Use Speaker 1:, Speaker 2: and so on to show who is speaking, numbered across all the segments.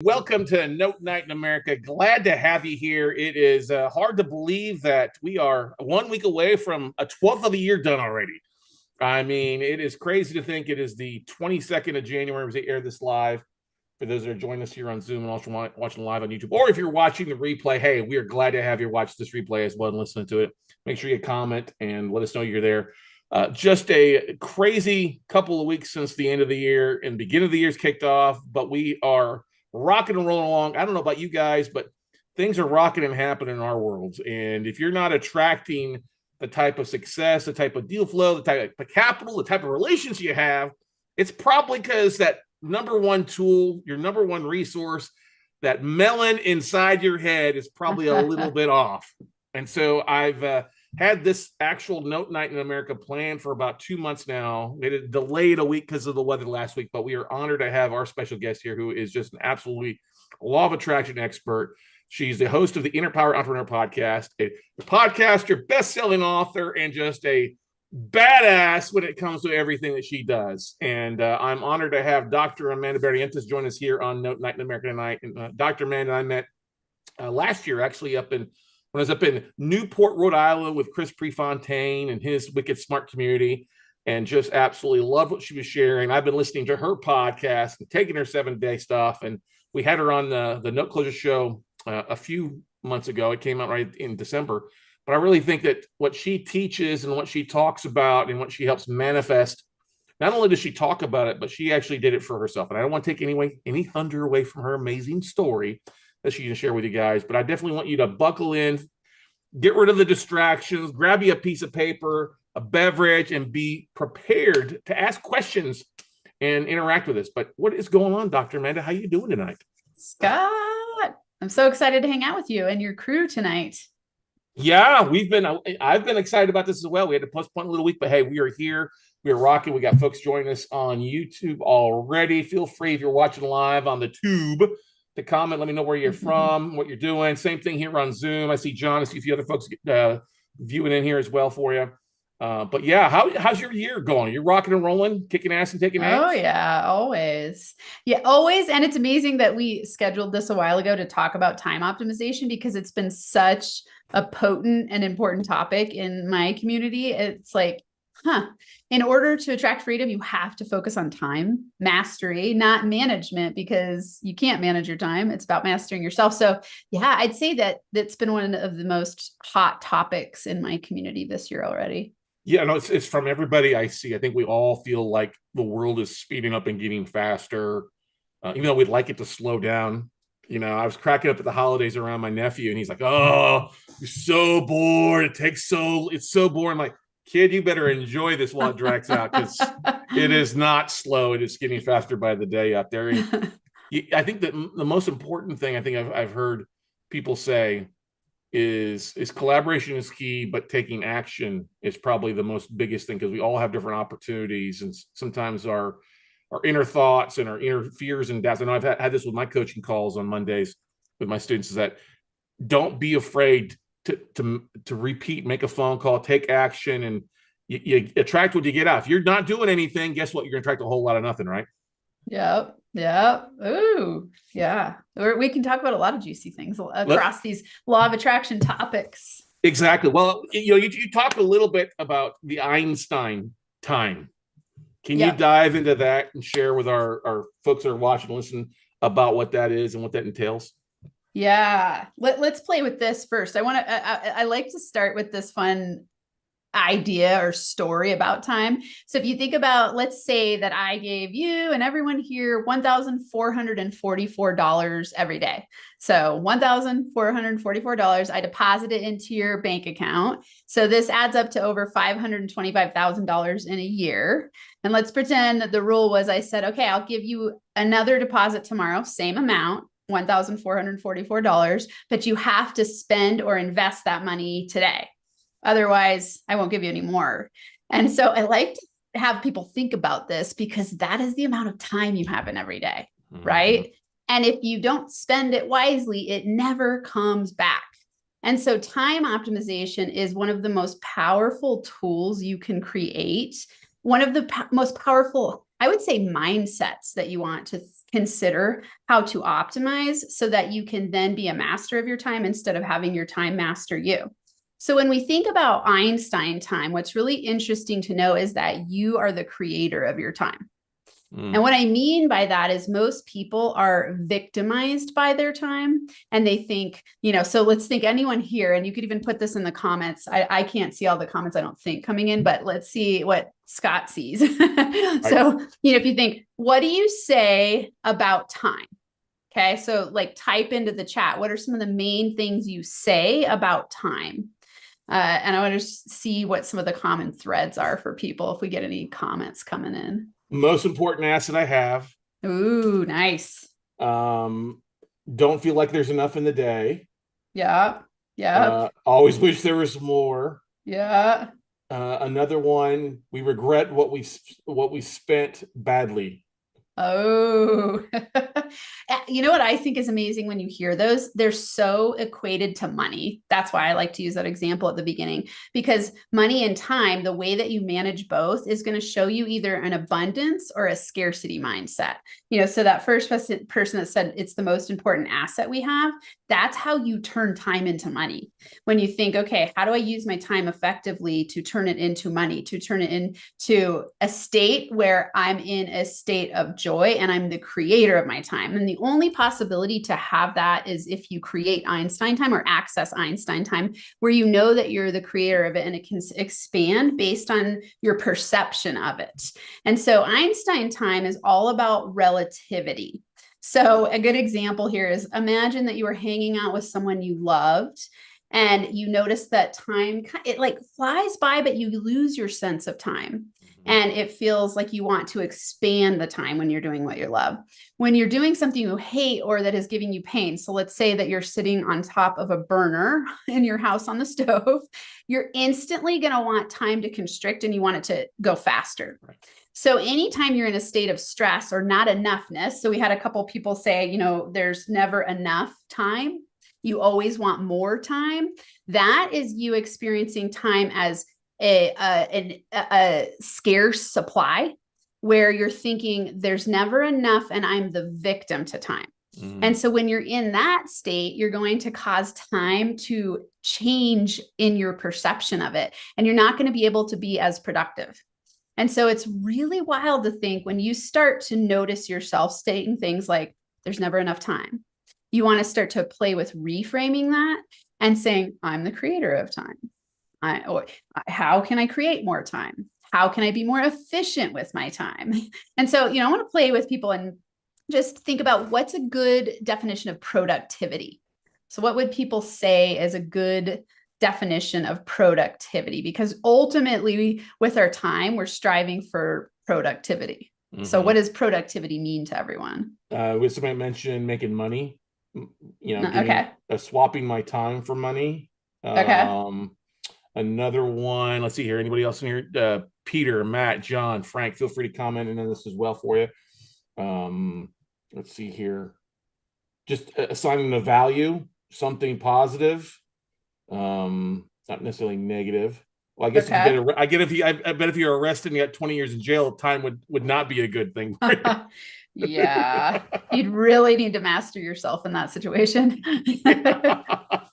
Speaker 1: Welcome to Note Night in America. Glad to have you here. It is hard to believe that we are 1 week away from a 12th of the year done already. I mean, it is crazy to think it is the 22nd of January as they air this live. For those that are joining us here on Zoom and also watching live on YouTube, or if you're watching the replay, hey, we are glad to have you watch this replay as well and listen to it. Make sure you comment and let us know you're there. Just a crazy couple of weeks since the end of the year and beginning of the year's kicked off, but we are rocking and rolling along. I don't know about you guys, but things are rocking and happening in our worlds. And if you're not attracting the type of success, the type of deal flow, the type of capital, the type of relations you have, it's probably because that number one tool, your number one resource, that melon inside your head is probably a little bit off. And so I've had this actual Note Night in America planned for about 2 months now. It had delayed a week because of the weather last week, but we are honored to have our special guest here who is just an absolutely law of attraction expert. She's the host of the Inner Power Entrepreneur podcast, a podcaster, best-selling author, and just a badass when it comes to everything that she does. And I'm honored to have Dr. Amanda Barrientez join us here on Note Night in America tonight. And Dr. Amanda and I met last year, actually, when I was up in Newport, Rhode Island with Chris Prefontaine and his Wicked Smart community, and just absolutely loved what she was sharing. I've been listening to her podcast and taking her 7-day stuff. And we had her on the Note Closure show a few months ago. It came out right in December. But I really think that what she teaches and what she talks about and what she helps manifest, not only does she talk about it, but she actually did it for herself. And I don't want to take any thunder away from her amazing story that she can share with you guys. But I definitely want you to buckle in, get rid of the distractions, grab you a piece of paper, a beverage, and be prepared to ask questions and interact with us. But what is going on, Dr. Amanda? How are you doing tonight?
Speaker 2: Scott, I'm so excited to hang out with you and your crew tonight.
Speaker 1: Yeah, I've been excited about this as well. We had to postpone a little week, but hey, we are here. We are rocking. We got folks joining us on YouTube already. Feel free if you're watching live on the tube to comment. Let me know where you're from, what you're doing. Same thing here on Zoom. I see John. I see a few other folks viewing in here as well for you. But yeah, how's your year going? You're rocking and rolling, kicking ass and taking names?
Speaker 2: Oh yeah, always. Yeah, always. And it's amazing that we scheduled this a while ago to talk about time optimization because it's been such a potent and important topic in my community. It's like, in order to attract freedom, you have to focus on time mastery, not management, because you can't manage your time. It's about mastering yourself. So yeah, I'd say that that's been one of the most hot topics in my community this year already.
Speaker 1: Yeah, no, it's from everybody I see. I think we all feel like the world is speeding up and getting faster, even though we'd like it to slow down. You know, I was cracking up at the holidays around my nephew, and he's like, "Oh, you're so bored. It's so boring." I'm like, kid, you better enjoy this while it drags out because it is not slow. It is getting faster by the day out there. And I think that the most important thing I think I've heard people say is collaboration is key, but taking action is probably the most biggest thing because we all have different opportunities, and sometimes our inner thoughts and our inner fears and doubts. I know I've had this with my coaching calls on Mondays with my students, is that don't be afraid to repeat, make a phone call, take action, and you attract what you get out. If you're not doing anything, guess what? You're going to attract a whole lot of nothing, right?
Speaker 2: Yep. Ooh, yeah. We can talk about a lot of juicy things across these law of attraction topics.
Speaker 1: Exactly. Well, you talked a little bit about the Einstein time. Can you dive into that and share with our folks that are watching and listening about what that is and what that entails?
Speaker 2: Yeah. Let's play with this first. I like to start with this fun idea or story about time. So if you think about, let's say that I gave you and everyone here $1,444 every day. So $1,444, I deposit it into your bank account. So this adds up to over $525,000 in a year. And let's pretend that the rule was I said, okay, I'll give you another deposit tomorrow, same amount, $1,444, but you have to spend or invest that money today. Otherwise, I won't give you any more. And so I like to have people think about this because that is the amount of time you have in every day, right? And if you don't spend it wisely, it never comes back. And so time optimization is one of the most powerful tools you can create. One of the most powerful, I would say, mindsets that you want consider how to optimize so that you can then be a master of your time instead of having your time master you. So when we think about Einstein time, what's really interesting to know is that you are the creator of your time. And what I mean by that is most people are victimized by their time and they think, so let's think anyone here, and you could even put this in the comments. I can't see all the comments, I don't think, coming in, but let's see what Scott sees. So, if you think, what do you say about time? Okay. So like type into the chat, what are some of the main things you say about time? And I want to see what some of the common threads are for people if we get any comments coming in.
Speaker 1: Most important asset I have.
Speaker 2: Ooh, nice.
Speaker 1: Don't feel like there's enough in the day.
Speaker 2: Yeah. Yeah.
Speaker 1: Always wish there was more.
Speaker 2: Yeah.
Speaker 1: Another one, we regret what we spent badly.
Speaker 2: Oh, you know what I think is amazing when you hear those? They're so equated to money. That's why I like to use that example at the beginning, because money and time, the way that you manage both is going to show you either an abundance or a scarcity mindset. So that first person that said it's the most important asset we have, that's how you turn time into money. When you think, okay, how do I use my time effectively to turn it into money, to turn it into a state where I'm in a state of joy and I'm the creator of my time. And the only possibility to have that is if you create Einstein time or access Einstein time, where you know that you're the creator of it and it can expand based on your perception of it. And so Einstein time is all about relativity. So a good example here is imagine that you were hanging out with someone you loved and you notice that time, it like flies by, but you lose your sense of time. And it feels like you want to expand the time when you're doing what you love. When you're doing something you hate or that is giving you pain. So let's say that you're sitting on top of a burner in your house on the stove, you're instantly going to want time to constrict and you want it to go faster. Right. So anytime you're in a state of stress or not enoughness, so we had a couple people say, there's never enough time. You always want more time. That is you experiencing time as a scarce supply where you're thinking there's never enough and I'm the victim to time. And so when you're in that state, you're going to cause time to change in your perception of it. And you're not going to be able to be as productive. And so it's really wild to think when you start to notice yourself stating things like, there's never enough time. You want to start to play with reframing that and saying, I'm the creator of time. How can I create more time? How can I be more efficient with my time? And so, I want to play with people and just think about what's a good definition of productivity. So what would people say is a good definition of productivity? Because ultimately with our time, we're striving for productivity. So what does productivity mean to everyone?
Speaker 1: Somebody mentioned making money, swapping my time for money.
Speaker 2: Okay.
Speaker 1: Another one, let's see here. Anybody else in here? Peter, Matt, John, Frank, feel free to comment in this as well for you. Let's see here. Just assigning a value, something positive, not necessarily negative. Well, I guess
Speaker 2: okay.
Speaker 1: I bet if you're arrested and you got 20 years in jail, time would not be a good thing.
Speaker 2: Yeah. You'd really need to master yourself in that situation.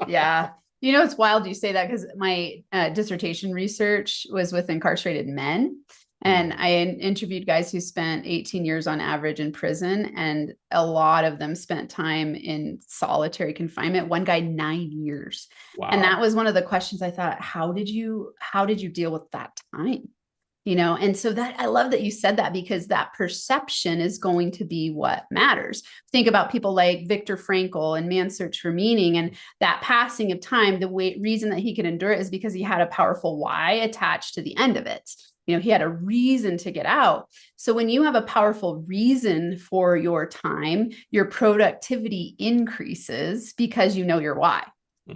Speaker 2: Yeah. It's wild you say that because my dissertation research was with incarcerated men. And I interviewed guys who spent 18 years on average in prison, and a lot of them spent time in solitary confinement. One guy, 9 years. Wow. And that was one of the questions I thought, how did you deal with that time? And so that I love that you said that, because that perception is going to be what matters. Think about people like Viktor Frankl and Man's Search for Meaning, and that passing of time, reason that he could endure it is because he had a powerful why attached to the end of it. He had a reason to get out. So when you have a powerful reason for your time, your productivity increases because you know your why.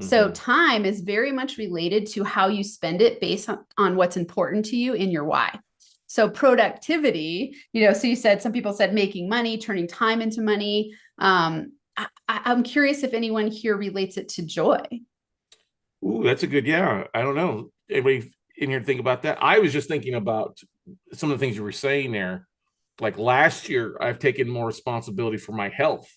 Speaker 2: So time is very much related to how you spend it based on what's important to you in your why. So productivity, so you said, some people said making money, turning time into money. I'm curious if anyone here relates it to joy.
Speaker 1: Ooh, that's a good, yeah. I don't know. Everybody in here think about that? I was just thinking about some of the things you were saying there. like last year, I've taken more responsibility for my health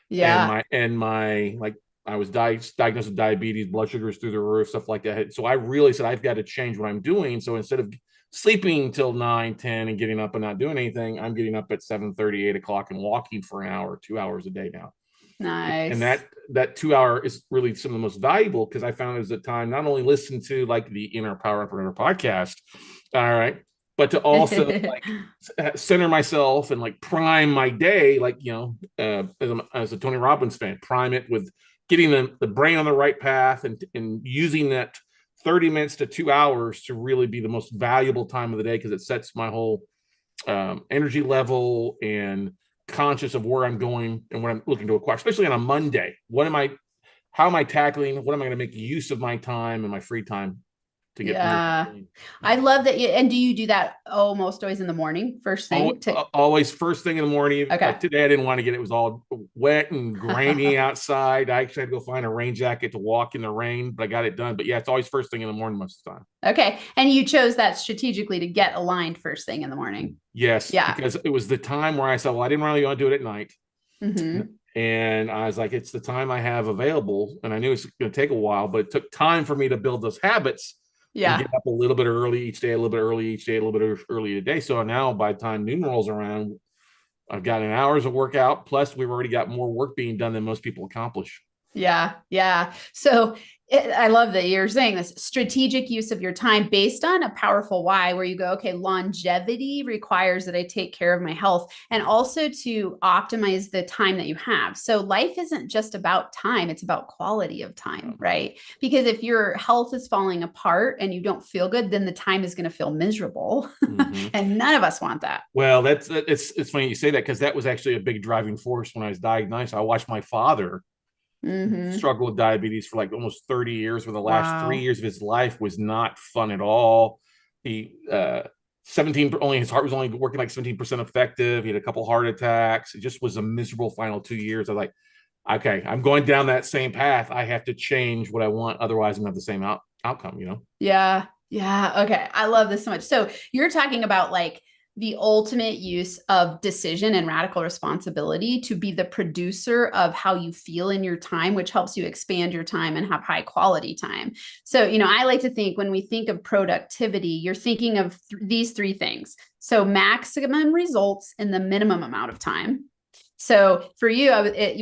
Speaker 2: Yeah.
Speaker 1: and my like I was diagnosed with diabetes, blood sugars through the roof, stuff like that. So I really said I've got to change what I'm doing. So instead of sleeping till 9, 10 and getting up and not doing anything, I'm getting up at 7:30, 8 o'clock and walking for an hour, 2 hours a day now. And
Speaker 2: Nice.
Speaker 1: that 2 hour is really some of the most valuable because I found it was the time not only listen to like the Inner Power Entrepreneur podcast, all right, but to also like center myself and like prime my day, like as a Tony Robbins fan, prime it with getting the brain on the right path and using that 30 minutes to 2 hours to really be the most valuable time of the day because it sets my whole energy level and conscious of where I'm going and what I'm looking to acquire, especially on a Monday. How am I tackling? What am I going to make use of my time and my free time to get
Speaker 2: Yeah.
Speaker 1: moving?
Speaker 2: I love that. And do you do that almost always in the morning, first thing?
Speaker 1: Always first thing in the morning.
Speaker 2: Okay.
Speaker 1: Like today, I didn't want to get it was all wet and grainy outside. I actually had to go find a rain jacket to walk in the rain, but I got it done. But yeah, it's always first thing in the morning most of the time.
Speaker 2: Okay. And you chose that strategically to get aligned first thing in the morning.
Speaker 1: Yes.
Speaker 2: Yeah.
Speaker 1: Because it was the time where I said, well, I didn't really want to do it at night.
Speaker 2: Mm-hmm.
Speaker 1: And I was like, it's the time I have available. And I knew it's going to take a while, but it took time for me to build those habits.
Speaker 2: Yeah.
Speaker 1: And get up a little bit early each day, a little bit early each day, a little bit early today. So now by the time noon rolls around, I've got an hour's of workout. Plus we've already got more work being done than most people accomplish.
Speaker 2: Yeah. Yeah. So I love that you're saying this strategic use of your time based on a powerful why, where you go, okay, longevity requires that I take care of my health and also to optimize the time that you have. So life isn't just about time. It's about quality of time, right? Because if your health is falling apart and you don't feel good, then the time is going to feel miserable. Mm-hmm. And none of us want that.
Speaker 1: Well, it's funny you say that because that was actually a big driving force when I was diagnosed. I watched my father struggled with diabetes for like almost 30 years, where the last 3 years of his life was not fun at all. He 17 only his heart was only working like 17% effective. He had a couple heart attacks. It just was a miserable final 2 years. I was like, okay, I'm going down that same path. I have to change what I want, otherwise I'm gonna have the same outcome,
Speaker 2: Yeah. Okay, I love this so much. So you're talking about like the ultimate use of decision and radical responsibility to be the producer of how you feel in your time, which helps you expand your time and have high quality time. So, I like to think when we think of productivity, you're thinking of these three things. So maximum results in the minimum amount of time. So for you,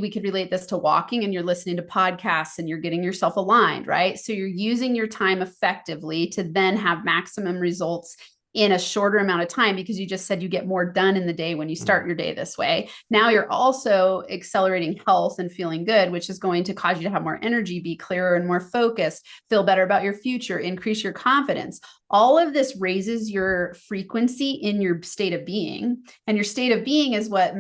Speaker 2: we could relate this to walking and you're listening to podcasts and you're getting yourself aligned, right? So you're using your time effectively to then have maximum results in a shorter amount of time, because you just said you get more done in the day when you start your day this way. Now you're also accelerating health and feeling good, which is going to cause you to have more energy, be clearer and more focused, feel better about your future, increase your confidence. All of this raises your frequency in your state of being. And your state of being is what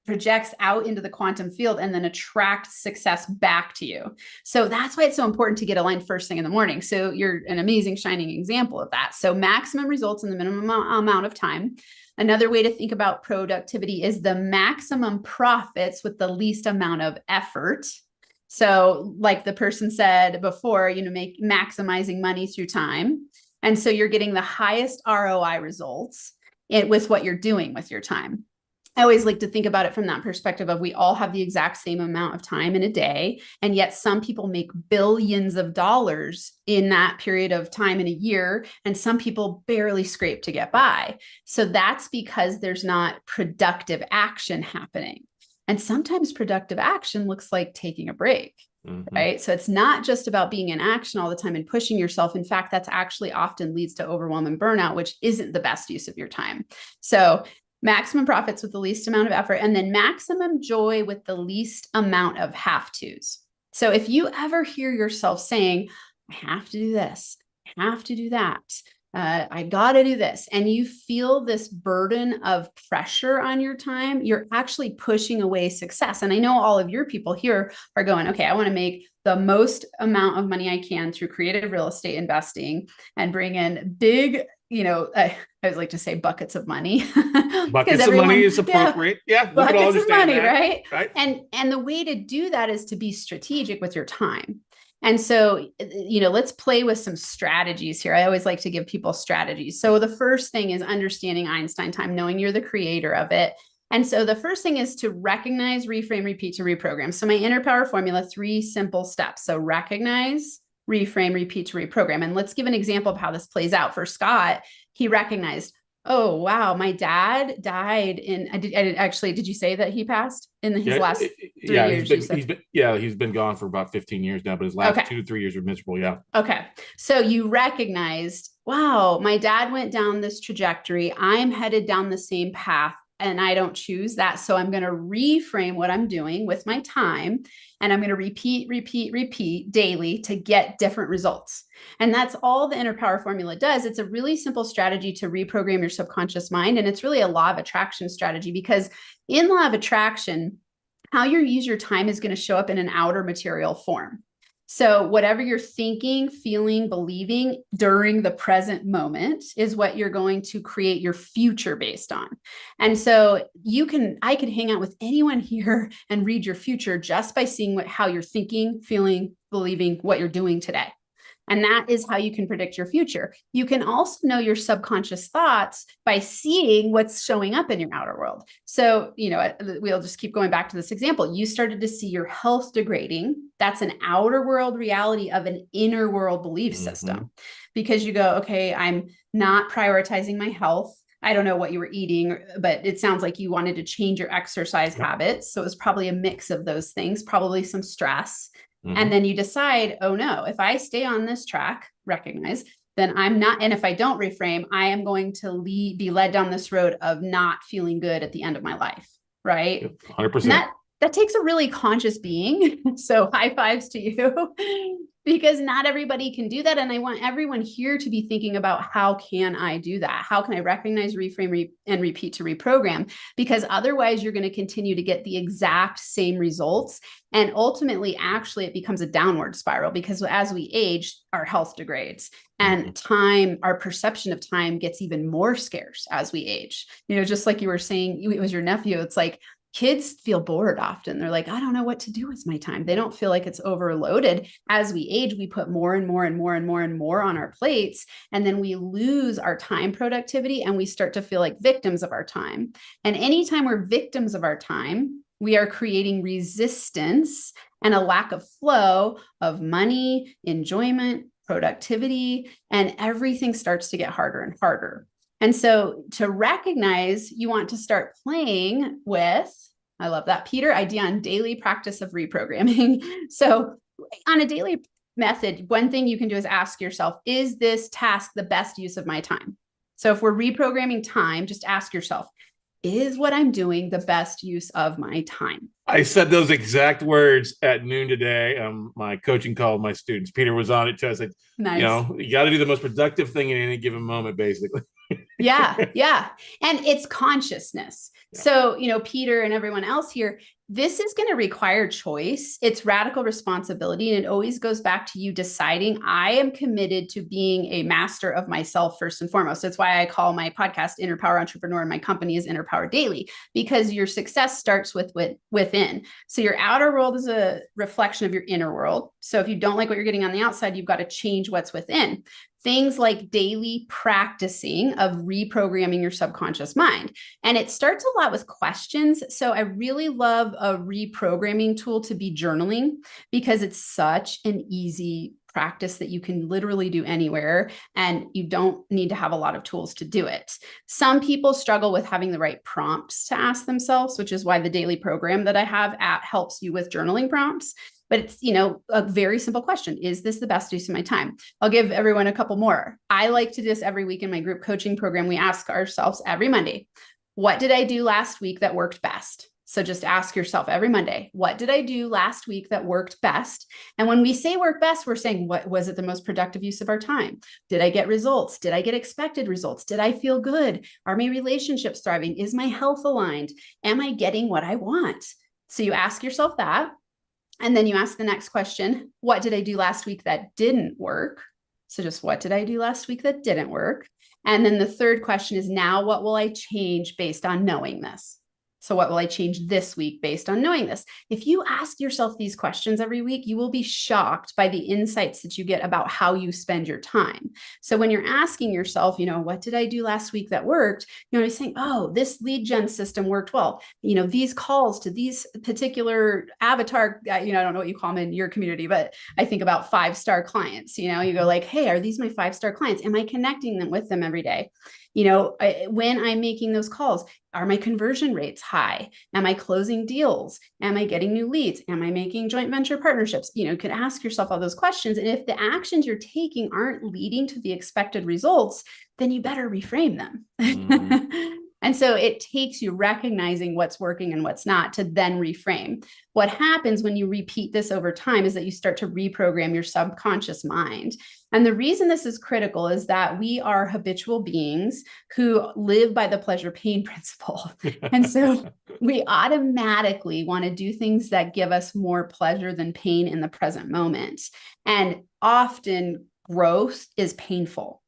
Speaker 2: projects out into the quantum field and then attracts success back to you. So that's why it's so important to get aligned first thing in the morning. So you're an amazing shining example of that. So maximum results in the minimum amount of time. Another way to think about productivity is the maximum profits with the least amount of effort. So like the person said before, maximizing money through time. And so you're getting the highest ROI results with what you're doing with your time. I always like to think about it from that perspective of we all have the exact same amount of time in a day. And yet some people make billions of dollars in that period of time in a year. And some people barely scrape to get by. So that's because there's not productive action happening. And sometimes productive action looks like taking a break. Mm-hmm. Right. So it's not just about being in action all the time and pushing yourself. In fact, that's actually often leads to overwhelm and burnout, which isn't the best use of your time. So maximum profits with the least amount of effort, and then maximum joy with the least amount of have-tos. So if you ever hear yourself saying, I have to do this, I have to do that, I got to do this, and you feel this burden of pressure on your time, you're actually pushing away success. And I know all of your people here are going, okay, I want to make the most amount of money I can through creative real estate investing and bring in big, I would like to say buckets of money.
Speaker 1: Buckets of money is appropriate. Yeah, we
Speaker 2: buckets of money,
Speaker 1: that,
Speaker 2: right? And the way to do that is to be strategic with your time. And so, let's play with some strategies here. I always like to give people strategies. So the first thing is understanding Einstein time, knowing you're the creator of it. And so the first thing is to recognize, reframe, repeat to reprogram. So my inner power formula, 3 simple steps. So recognize, reframe, repeat to reprogram. And let's give an example of how this plays out. For Scott, he recognized, oh, wow, my dad died did you say that he passed in his last 3 years?
Speaker 1: He's been gone for about 15 years now, but his last 2 to 3 years were miserable. Yeah.
Speaker 2: Okay. So you recognized, wow, my dad went down this trajectory. I'm headed down the same path and I don't choose that. So I'm going to reframe what I'm doing with my time. And I'm going to repeat daily to get different results. And that's all the inner power formula does. It's a really simple strategy to reprogram your subconscious mind. And it's really a law of attraction strategy, because in law of attraction, how you use your time is going to show up in an outer material form. So whatever you're thinking, feeling, believing during the present moment is what you're going to create your future based on. And so I could hang out with anyone here and read your future just by seeing how you're thinking, feeling, believing, what you're doing today. And that is how you can predict your future. You can also know your subconscious thoughts by seeing what's showing up in your outer world. So, we'll just keep going back to this example. You started to see your health degrading. That's an outer world reality of an inner world belief system, because you go, okay, I'm not prioritizing my health. I don't know what you were eating, but it sounds like you wanted to change your exercise habits. So it was probably a mix of those things, probably some stress. And then you decide, oh no, if I stay on this track, recognize, then I'm not. And if I don't reframe, I am going to be led down this road of not feeling good at the end of my life. Right.
Speaker 1: 100%.
Speaker 2: And that takes a really conscious being. So high fives to you, because not everybody can do that. And I want everyone here to be thinking about, how can I do that? How can I recognize, reframe, and repeat to reprogram? Because otherwise you're going to continue to get the exact same results. And ultimately, actually, it becomes a downward spiral, because as we age, our health degrades, and time, our perception of time gets even more scarce as we age. Just like you were saying, it was your nephew. It's like, kids feel bored often. They're like, I don't know what to do with my time. They don't feel like it's overloaded. As we age, we put more and more and more and more and more on our plates. And then we lose our time productivity, and we start to feel like victims of our time. And anytime we're victims of our time, we are creating resistance and a lack of flow of money, enjoyment, productivity, and everything starts to get harder and harder. And so to recognize, you want to start playing with, I love that, Peter, idea on daily practice of reprogramming. So on a daily method, one thing you can do is ask yourself, is this task the best use of my time? So if we're reprogramming time, just ask yourself, is what I'm doing the best use of my time?
Speaker 1: I said those exact words at noon today. My coaching call with my students. Peter was on it too. I said,
Speaker 2: nice.
Speaker 1: You got to do the most productive thing in any given moment, basically.
Speaker 2: Yeah. And it's consciousness. Yeah. So, Peter and everyone else here, this is going to require choice. It's radical responsibility. And it always goes back to you deciding, I am committed to being a master of myself first and foremost. That's why I call my podcast Inner Power Entrepreneur, and my company is Inner Power Daily, because your success starts within. So your outer world is a reflection of your inner world. So if you don't like what you're getting on the outside, you've got to change what's within. Things like daily practicing of reprogramming your subconscious mind. And it starts a lot with questions. So I really love a reprogramming tool to be journaling, because it's such an easy practice that you can literally do anywhere, and you don't need to have a lot of tools to do it. Some people struggle with having the right prompts to ask themselves, which is why the daily program that I have helps you with journaling prompts. But it's, a very simple question. Is this the best use of my time? I'll give everyone a couple more. I like to do this every week in my group coaching program. We ask ourselves every Monday, what did I do last week that worked best? So just ask yourself every Monday, what did I do last week that worked best? And when we say work best, we're saying, what was it the most productive use of our time? Did I get results? Did I get expected results? Did I feel good? Are my relationships thriving? Is my health aligned? Am I getting what I want? So you ask yourself that. And then you ask the next question, what did I do last week that didn't work? So just what did I do last week that didn't work? And then the third question is, now what will I change based on knowing this? So what will I change this week based on knowing this? If you ask yourself these questions every week, you will be shocked by the insights that you get about how you spend your time. So when you're asking yourself, what did I do last week that worked? You're saying, oh, this lead gen system worked well. These calls to these particular avatar, I don't know what you call them in your community, but I think about 5-star clients. You go like, hey, are these my 5-star clients? Am I connecting them with them every day? When I'm making those calls, are my conversion rates high? Am I closing deals? Am I getting new leads? Am I making joint venture partnerships? You can ask yourself all those questions. And if the actions you're taking aren't leading to the expected results, then you better reframe them. Mm-hmm. And so it takes you recognizing what's working and what's not to then reframe. What happens when you repeat this over time is that you start to reprogram your subconscious mind. And the reason this is critical is that we are habitual beings who live by the pleasure pain principle. And so we automatically want to do things that give us more pleasure than pain in the present moment. And often growth is painful.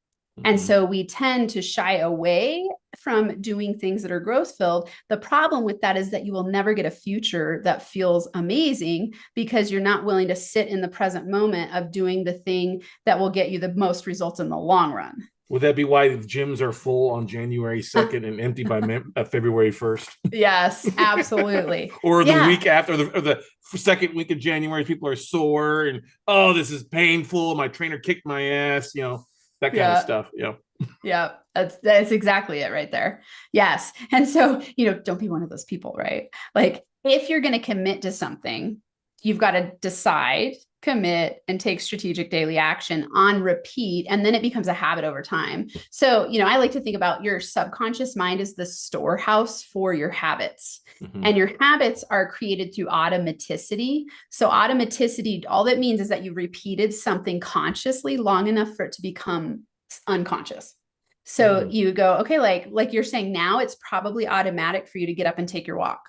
Speaker 2: And so we tend to shy away from doing things that are growth filled. The problem with that is that you will never get a future that feels amazing because you're not willing to sit in the present moment of doing the thing that will get you the most results in the long run.
Speaker 1: Would that be why the gyms are full on January 2nd and empty by February 1st?
Speaker 2: Yes, absolutely.
Speaker 1: Or the week after, or the second week of January, people are sore and, oh, this is painful. My trainer kicked my ass, that kind of stuff.
Speaker 2: Yeah, that's exactly it right there. Yes. And so, don't be one of those people, right? Like if you're going to commit to something, you've got to decide, commit, and take strategic daily action on repeat. And then it becomes a habit over time. So, I like to think about your subconscious mind as the storehouse for your habits. Mm-hmm. And your habits are created through automaticity. So automaticity, all that means is that you repeated something consciously long enough for it to become unconscious. So you go, okay, like you're saying now it's probably automatic for you to get up and take your walk.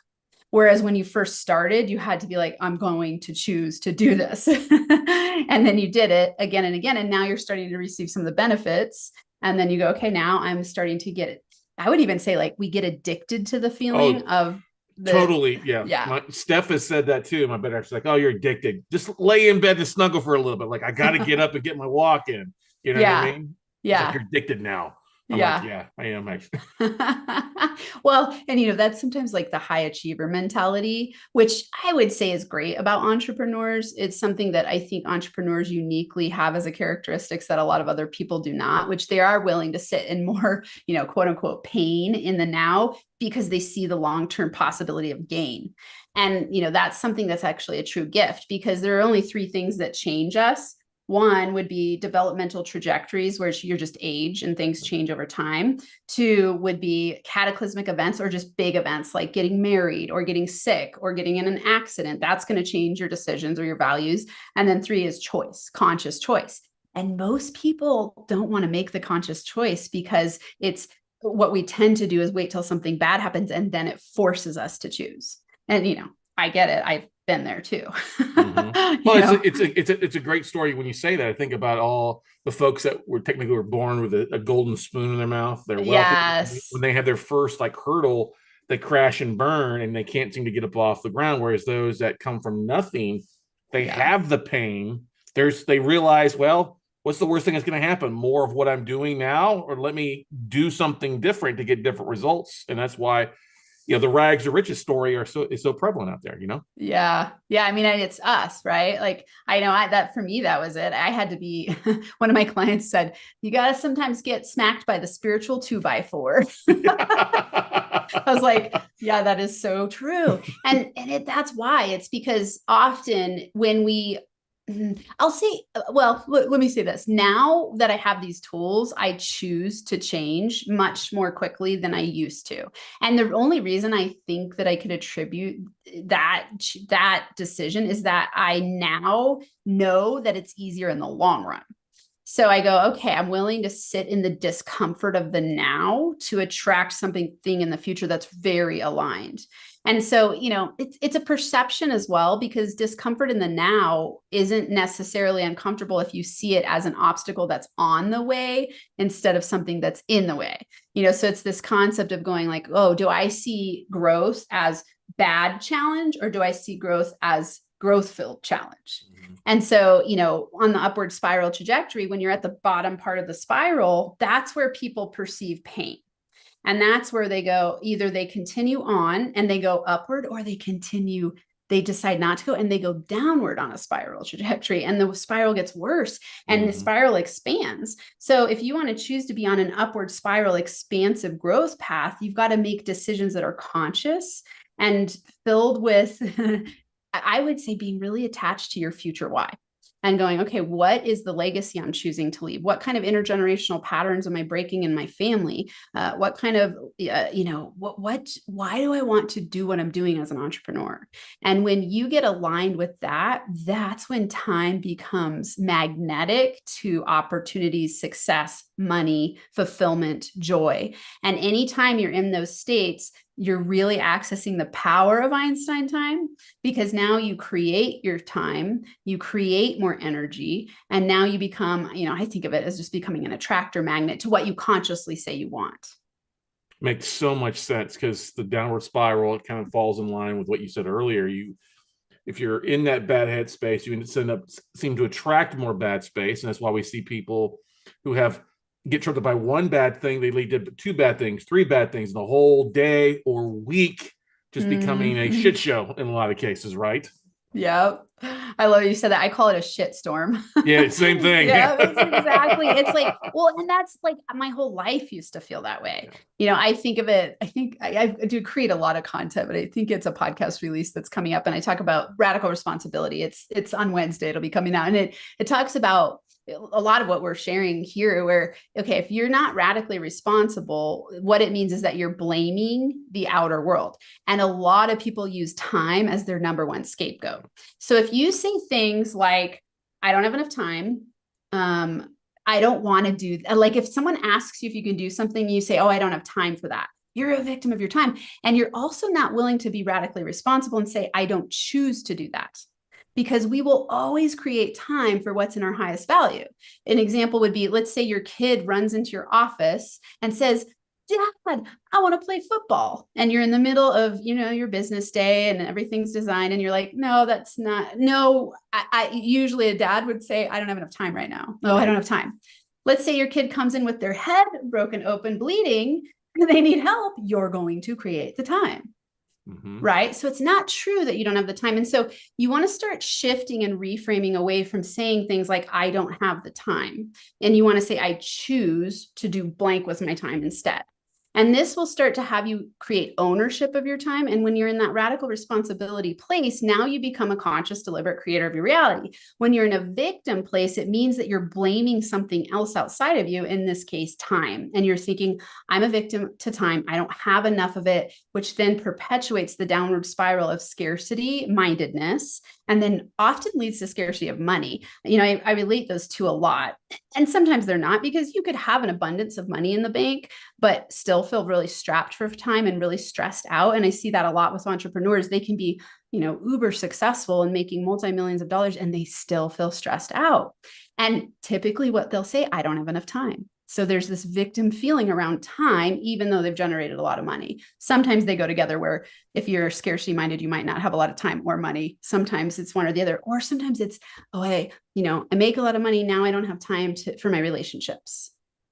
Speaker 2: Whereas when you first started, you had to be like, I'm going to choose to do this. And then you did it again and again. And now you're starting to receive some of the benefits. And then you go, okay, now I'm starting to get it. I would even say we get addicted to the feeling of
Speaker 1: totally. Yeah. Steph has said that too. My better, she's like, oh, you're addicted. Just lay in bed and snuggle for a little bit. Like I got to get up and get my walk in. You know what I mean?
Speaker 2: Yeah.
Speaker 1: Like you're addicted now. I'm like, yeah, I am actually.
Speaker 2: Well, and that's sometimes like the high achiever mentality, which I would say is great about entrepreneurs. It's something that I think entrepreneurs uniquely have as a characteristics that a lot of other people do not, which they are willing to sit in more, quote unquote, pain in the now because they see the long-term possibility of gain. And, that's something that's actually a true gift because there are only 3 things that change us. One would be developmental trajectories where you're just age and things change over time. 2 would be cataclysmic events or just big events like getting married or getting sick or getting in an accident. That's going to change your decisions or your values. And then 3 is choice, conscious choice. And most people don't want to make the conscious choice because it's what we tend to do is wait till something bad happens and then it forces us to choose. And, I get it. I've been there too.
Speaker 1: Mm-hmm. Well, it's a great story when you say that. I think about all the folks that were technically born with a golden spoon in their mouth. They're wealthy. Yes. When they have their first hurdle, they crash and burn and they can't seem to get up off the ground. Whereas those that come from nothing, they have the pain. They realize, well, what's the worst thing that's going to happen? More of what I'm doing now, or let me do something different to get different results. And that's why the rags to riches story is so prevalent out there,
Speaker 2: Yeah. I mean, it's us, right? Like, I know that for me, that was it. I had to be, one of my clients said, you got to sometimes get smacked by the spiritual 2x4. I was like, yeah, that is so true. And that's why. It's because often when I'll say, well, let me say this. Now that I have these tools, I choose to change much more quickly than I used to. And the only reason I think that I could attribute that decision is that I now know that it's easier in the long run. So I go, okay, I'm willing to sit in the discomfort of the now to attract something in the future that's very aligned. And so, it's a perception as well, because discomfort in the now isn't necessarily uncomfortable if you see it as an obstacle that's on the way instead of something that's in the way. So it's this concept of going like, oh, do I see growth as bad challenge, or do I see growth as growth filled challenge? And so, on the upward spiral trajectory, when you're at the bottom part of the spiral, that's where people perceive pain. And that's where they go, either they continue on and they go upward, or they decide not to go and they go downward on a spiral trajectory, and the spiral gets worse and the spiral expands. So if you want to choose to be on an upward spiral, expansive growth path, you've got to make decisions that are conscious and filled with, I would say, being really attached to your future why. And going, okay, what is the legacy I'm choosing to leave? What kind of intergenerational patterns am I breaking in my family? What kind of, why do I want to do what I'm doing as an entrepreneur? And when you get aligned with that, that's when time becomes magnetic to opportunities, success, money, fulfillment, joy. And anytime you're in those states, you're really accessing the power of Einstein time, because now you create your time, you create more energy, and now you become, I think of it as just becoming an attractor magnet to what you consciously say you want.
Speaker 1: Makes so much sense, because the downward spiral, it kind of falls in line with what you said earlier. If you're in that bad headspace, you seem to attract more bad space, and that's why we see people who get tripped up by one bad thing, they lead to two bad things, three bad things, and the whole day or week just becoming a shit show in a lot of cases, right?
Speaker 2: Yep. I love you said that. I call it a shit storm.
Speaker 1: Yeah, same thing.
Speaker 2: Yeah, exactly. It's like, well, and that's like my whole life used to feel that way. I think of it, I do create a lot of content, but I think it's a podcast release that's coming up, and I talk about radical responsibility. It's on Wednesday, it'll be coming out. And it talks about a lot of what we're sharing here, where, okay, if you're not radically responsible, what it means is that you're blaming the outer world. And a lot of people use time as their number one scapegoat. So if you say things like, I don't have enough time, I don't want to do, like if someone asks you if you can do something, you say, oh, I don't have time for that. You're a victim of your time. And you're also not willing to be radically responsible and say, I don't choose to do that. Because we will always create time for what's in our highest value. An example would be, let's say your kid runs into your office and says, Dad, I want to play football. And you're in the middle of, your business day and everything's designed. And you're like, no, that's not, no, I usually a dad would say, I don't have enough time right now. No, I don't have time. Let's say your kid comes in with their head broken open, bleeding, and they need help. You're going to create the time. Right. So it's not true that you don't have the time. And so you want to start shifting and reframing away from saying things like, I don't have the time. And you want to say, I choose to do blank with my time instead. And this will start to have you create ownership of your time. And when you're in that radical responsibility place, now you become a conscious, deliberate creator of your reality. When you're in a victim place, it means that you're blaming something else outside of you, in this case, time. And you're thinking, I'm a victim to time. I don't have enough of it, which then perpetuates the downward spiral of scarcity mindedness, and then often leads to scarcity of money. I relate those two a lot. And sometimes they're not, because you could have an abundance of money in the bank, but still feel really strapped for time and really stressed out. And I see that a lot with entrepreneurs. They can be, uber successful and making multi-millions of dollars, and they still feel stressed out. And typically what they'll say, I don't have enough time. So there's this victim feeling around time, even though they've generated a lot of money. Sometimes they go together, where if you're scarcity minded, you might not have a lot of time or money. Sometimes it's one or the other, or sometimes it's, oh, hey, I make a lot of money. Now I don't have time for my relationships.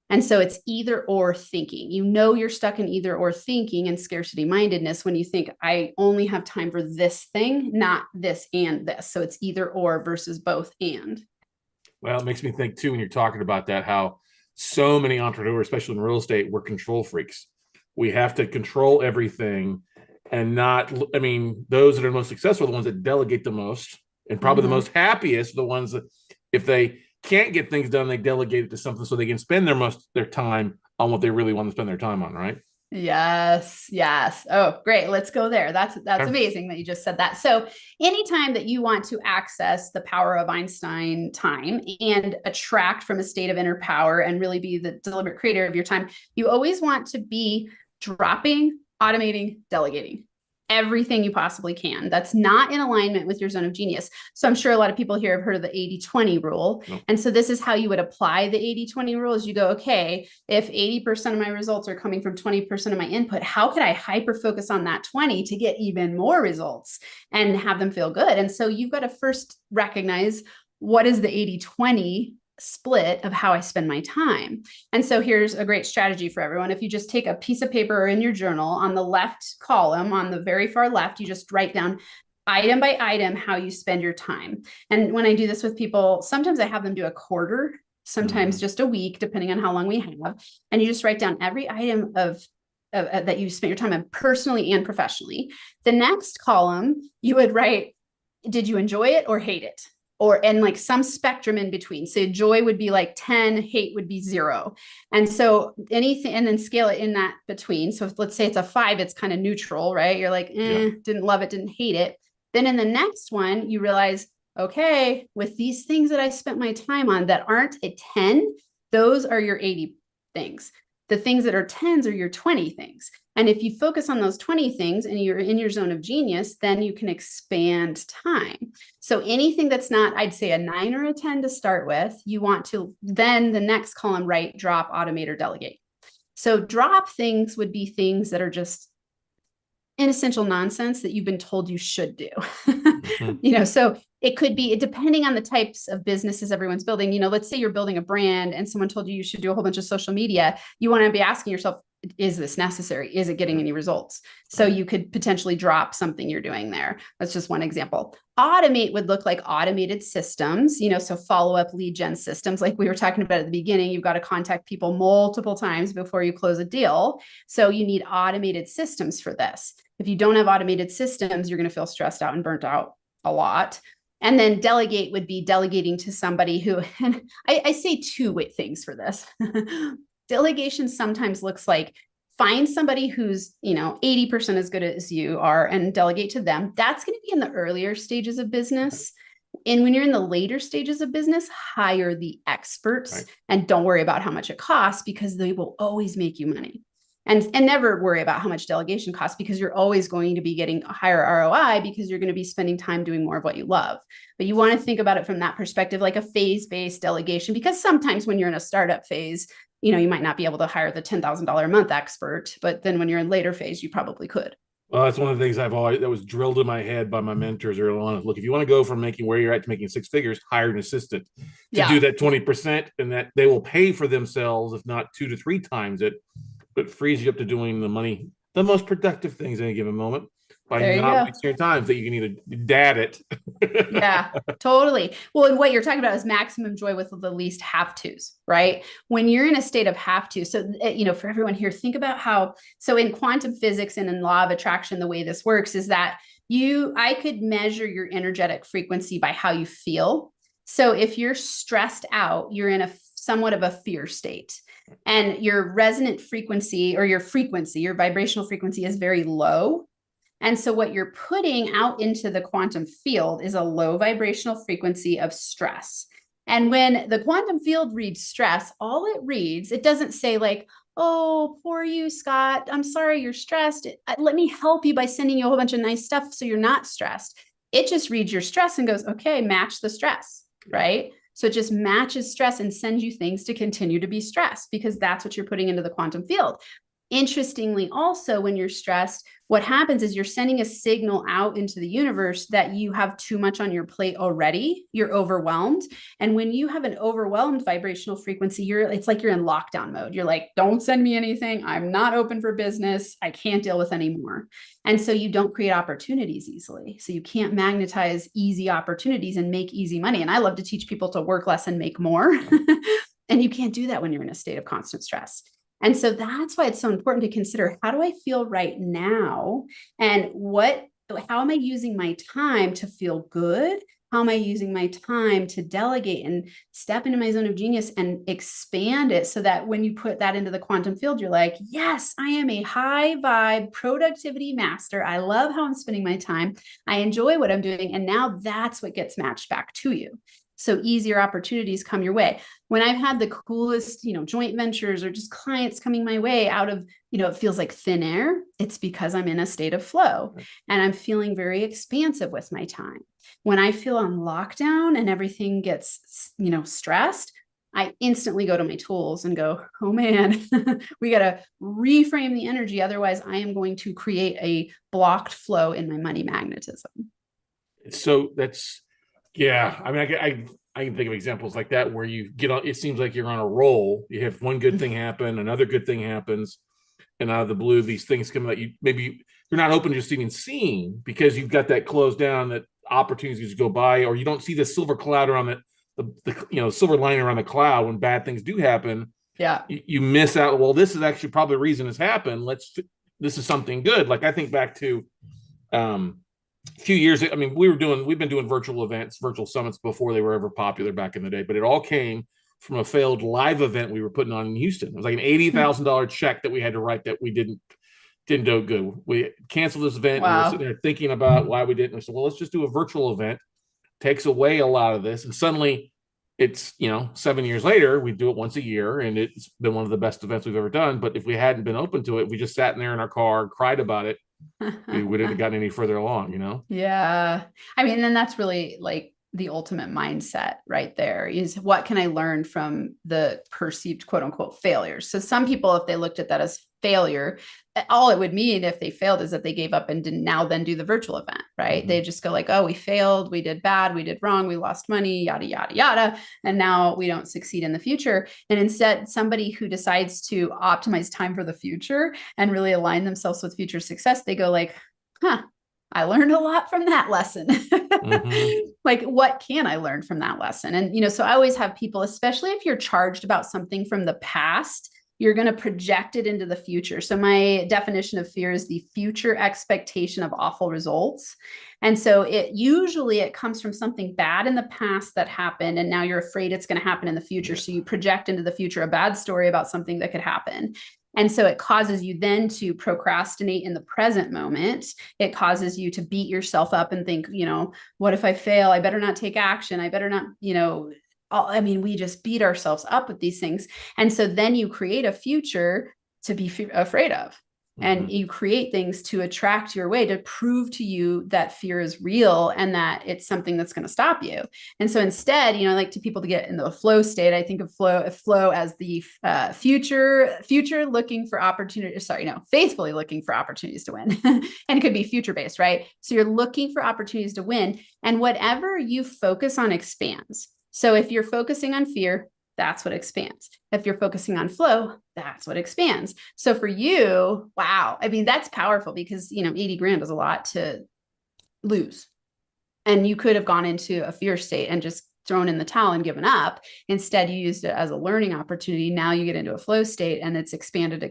Speaker 2: And so it's either or thinking. You're stuck in either or thinking and scarcity mindedness when you think, I only have time for this thing, not this and this. So it's either or versus both and.
Speaker 1: Well, it makes me think too, when you're talking about that, how so many entrepreneurs, especially in real estate, we're control freaks. We have to control everything, and those that are most successful are the ones that delegate the most, and probably the most happiest are the ones that, if they can't get things done, they delegate it to something so they can spend their time on what they really want to spend their time on, right?
Speaker 2: Yes. Oh, great. Let's go there. That's amazing that you just said that. So anytime that you want to access the power of Einstein time and attract from a state of inner power and really be the deliberate creator of your time, you always want to be dropping, automating, delegating. everything you possibly can. That's not in alignment with your zone of genius. So I'm sure a lot of people here have heard of the 80-20 rule.
Speaker 1: Nope.
Speaker 2: And so this is how you would apply the 80-20 rule is you go, okay, if 80% of my results are coming from 20% of my input, how could I hyper focus on that 20 to get even more results and have them feel good? And so you've got to first recognize what is the 80-20 split of how I spend my time. And so here's a great strategy for everyone. If you just take a piece of paper or in your journal on the left column, on the very far left, you just write down item by item how you spend your time. And when I do this with people, sometimes I have them do a quarter, sometimes just a week, depending on how long we have. And you just write down every item of that you spent your time on personally and professionally. The next column, you would write, did you enjoy it or hate it? And like some spectrum in between. So joy would be like 10, hate would be 0. And so anything, and then scale it in that between. So if, let's say it's a 5, it's kind of neutral, right? You're like, didn't love it, didn't hate it. Then in the next one, you realize, okay, with these things that I spent my time on that aren't a 10, those are your 80 things. The things that are 10s are your 20 things. And if you focus on those 20 things and you're in your zone of genius, then you can expand time. So anything that's not, I'd say a 9 or a 10 to start with, you want to then the next column, write, drop, automate, or delegate. So drop things would be things that are just inessential nonsense that you've been told you should do. So it could be, depending on the types of businesses everyone's building, let's say you're building a brand and someone told you should do a whole bunch of social media. You want to be asking yourself, is this necessary? Is it getting any results? So you could potentially drop something you're doing there. That's just one example. Automate would look like automated systems, so follow-up lead gen systems, like we were talking about at the beginning. You've got to contact people multiple times before you close a deal. So you need automated systems for this. If you don't have automated systems, you're going to feel stressed out and burnt out a lot. And then delegate would be delegating to somebody who, and I say two things for this. Delegation sometimes looks like find somebody who's, 80% as good as you are and delegate to them. That's going to be in the earlier stages of business. And when you're in the later stages of business, hire the experts and don't worry about how much it costs because they will always make you money. And never worry about how much delegation costs because you're always going to be getting a higher ROI because you're going to be spending time doing more of what you love. But you want to think about it from that perspective, like a phase-based delegation, because sometimes when you're in a startup phase, you might not be able to hire the $10,000 a month expert, but then when you're in later phase, you probably could.
Speaker 1: Well, that's one of the things that was drilled in my head by my mentors early on. Look, if you want to go from making where you're at to making 6 figures, hire an assistant to do that 20%, and that they will pay for themselves, if not 2 to 3 times it, but frees you up to doing the most productive things in a given moment by not wasting your time, that you can either dad it.
Speaker 2: Yeah, totally. Well, and what you're talking about is maximum joy with the least have tos, right? When you're in a state of have to, so, for everyone here, think about so in quantum physics and in law of attraction, the way this works is that I could measure your energetic frequency by how you feel. So if you're stressed out, you're in somewhat of a fear state. And your resonant frequency or your vibrational frequency is very low. And so what you're putting out into the quantum field is a low vibrational frequency of stress. And when the quantum field reads stress, all it reads, it doesn't say like, oh, poor you, Scott, I'm sorry you're stressed. Let me help you by sending you a whole bunch of nice stuff so you're not stressed. It just reads your stress and goes, okay, match the stress, right? So it just matches stress and sends you things to continue to be stressed because that's what you're putting into the quantum field. Interestingly, also, when you're stressed, what happens is you're sending a signal out into the universe that you have too much on your plate already. You're overwhelmed. And when you have an overwhelmed vibrational frequency, it's like you're in lockdown mode. You're like, don't send me anything. I'm not open for business. I can't deal with anymore. And so you don't create opportunities easily. So you can't magnetize easy opportunities and make easy money. And I love to teach people to work less and make more. And you can't do that when you're in a state of constant stress. And so that's why it's so important to consider, how do I feel right now? And how am I using my time to feel good? How am I using my time to delegate and step into my zone of genius and expand it so that when you put that into the quantum field, you're like, yes, I am a high vibe productivity master. I love how I'm spending my time. I enjoy what I'm doing. And now that's what gets matched back to you. So easier opportunities come your way. When I've had the coolest, joint ventures or just clients coming my way out of, it feels like thin air, it's because I'm in a state of flow and I'm feeling very expansive with my time. When I feel on lockdown and everything gets, stressed, I instantly go to my tools and go, oh man, we got to reframe the energy. Otherwise, I am going to create a blocked flow in my money magnetism.
Speaker 1: So that's, yeah. I mean, I can think of examples like that where you get on, it seems like you're on a roll. You have one good thing happen, another good thing happens, and out of the blue, these things come that you're not open to just even seeing because you've got that closed down, that opportunities go by, or you don't see the silver cloud around it, the silver lining around the cloud when bad things do happen.
Speaker 2: Yeah.
Speaker 1: You miss out. Well, this is actually probably the reason it's happened. This is something good. Like I think back to a few years. I mean, we've been doing virtual events, virtual summits before they were ever popular back in the day, but it all came from a failed live event we were putting on in Houston. It was like an $80,000 check that we had to write that we didn't do good. We canceled this event. Wow. And we were sitting there thinking about why we didn't. We said, well, let's just do a virtual event. Takes away a lot of this. And suddenly it's, 7 years later, we do it once a year and it's been one of the best events we've ever done. But if we hadn't been open to it, we just sat in there in our car and cried about it. We wouldn't have gotten any further along,
Speaker 2: Yeah. I mean, and that's really like the ultimate mindset right there is what can I learn from the perceived quote unquote failures? So some people, if they looked at that as failure, all it would mean if they failed is that they gave up and didn't now then do the virtual event, right? Mm-hmm. They just go like, oh, we failed, we did bad, we did wrong, we lost money, yada, yada, yada. And now we don't succeed in the future. And instead, somebody who decides to optimize time for the future and really align themselves with future success, they go like, I learned a lot from that lesson. Mm-hmm. Like, what can I learn from that lesson? And, so I always have people, especially if you're charged about something from the past, you're going to project it into the future. So my definition of fear is the future expectation of awful results. And so it comes from something bad in the past that happened. And now you're afraid it's going to happen in the future. So you project into the future a bad story about something that could happen. And so it causes you then to procrastinate in the present moment. It causes you to beat yourself up and think, what if I fail? I better not take action. I better not, we just beat ourselves up with these things. And so then you create a future to be afraid of. And you create things to attract your way, to prove to you that fear is real and that it's something that's going to stop you. And so instead, I like to people to get in the flow state. I think of flow as the future looking for opportunities. Faithfully looking for opportunities to win. And it could be future based, right? So you're looking for opportunities to win, and whatever you focus on expands. So if you're focusing on fear, that's what expands. If you're focusing on flow, that's what expands. So for you, wow. I mean, that's powerful because, 80 grand is a lot to lose. And you could have gone into a fear state and just thrown in the towel and given up. Instead, you used it as a learning opportunity. Now you get into a flow state and it's expanded.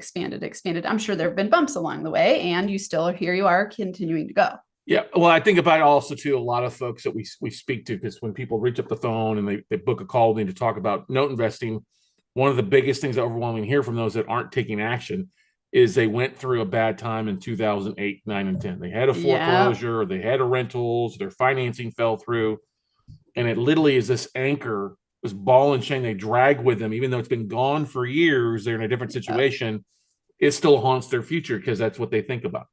Speaker 2: I'm sure there have been bumps along the way and here you are continuing to go.
Speaker 1: Yeah. Well, I think about also too, a lot of folks that we speak to, because when people reach up the phone and they book a call with me to talk about note investing, one of the biggest things that overwhelmingly hear from those that aren't taking action is they went through a bad time in 2008, 9, and 10. They had a foreclosure, or they had a rentals, their financing fell through. And it literally is this anchor, this ball and chain they drag with them, even though it's been gone for years, they're in a different situation. It still haunts their future because that's what they think about.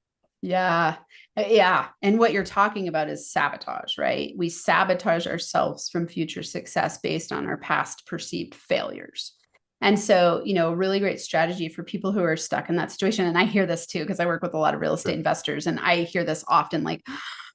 Speaker 2: Yeah. Yeah. And what you're talking about is sabotage, right? We sabotage ourselves from future success based on our past perceived failures. And so, a really great strategy for people who are stuck in that situation. And I hear this too, because I work with a lot of real estate investors, and I hear this often like,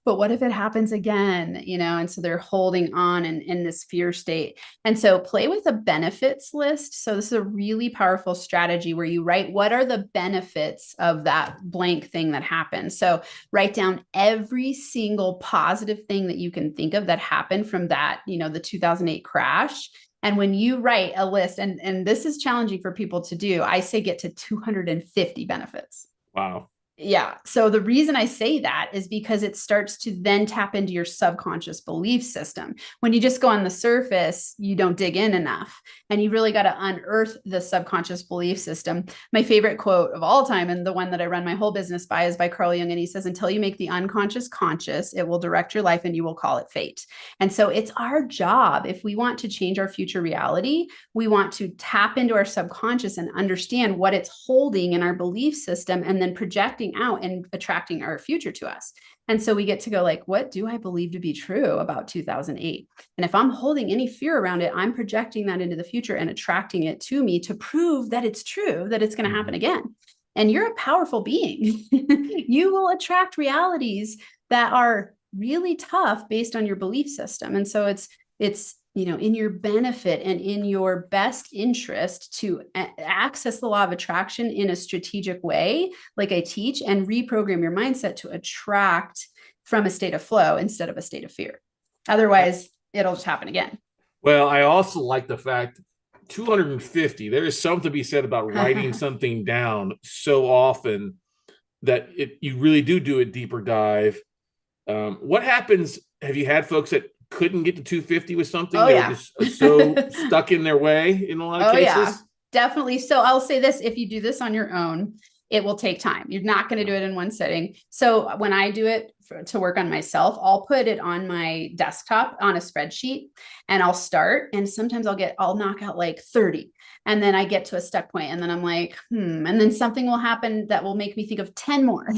Speaker 2: but what if it happens again? And so they're holding on in this fear state. And so play with a benefits list. So this is a really powerful strategy where you write, what are the benefits of that blank thing that happened? So write down every single positive thing that you can think of that happened from that, the 2008 crash. And when you write a list, and this is challenging for people to do, I say get to 250 benefits.
Speaker 1: Wow.
Speaker 2: Yeah. So the reason I say that is because it starts to then tap into your subconscious belief system. When you just go on the surface, you don't dig in enough, and you really got to unearth the subconscious belief system. My favorite quote of all time, and the one that I run my whole business by, is by Carl Jung. And he says, until you make the unconscious conscious, it will direct your life and you will call it fate. And so it's our job, if we want to change our future reality, we want to tap into our subconscious and understand what it's holding in our belief system, and then projecting out and attracting our future to us. And so we get to go like, what do I believe to be true about 2008? And if I'm holding any fear around it, I'm projecting that into the future and attracting it to me to prove that it's true, that it's going to happen again. And you're a powerful being. You will attract realities that are really tough based on your belief system. And so it's in your benefit and in your best interest to access the law of attraction in a strategic way, like I teach, and reprogram your mindset to attract from a state of flow instead of a state of fear. Otherwise, it'll just happen again.
Speaker 1: Well, I also like the fact 250, there is something to be said about writing something down so often that you really do a deeper dive. What happens? Have you had folks that couldn't get to 250 with something?
Speaker 2: Oh,
Speaker 1: they
Speaker 2: yeah.
Speaker 1: were just so stuck in their way in a lot of cases.
Speaker 2: Yeah, definitely. So I'll say this, if you do this on your own, it will take time. You're not going to do it in one sitting. So when I do it to work on myself, I'll put it on my desktop on a spreadsheet, and I'll start. And sometimes I'll knock out like 30. And then I get to a stuck point, and then I'm like, and then something will happen that will make me think of 10 more.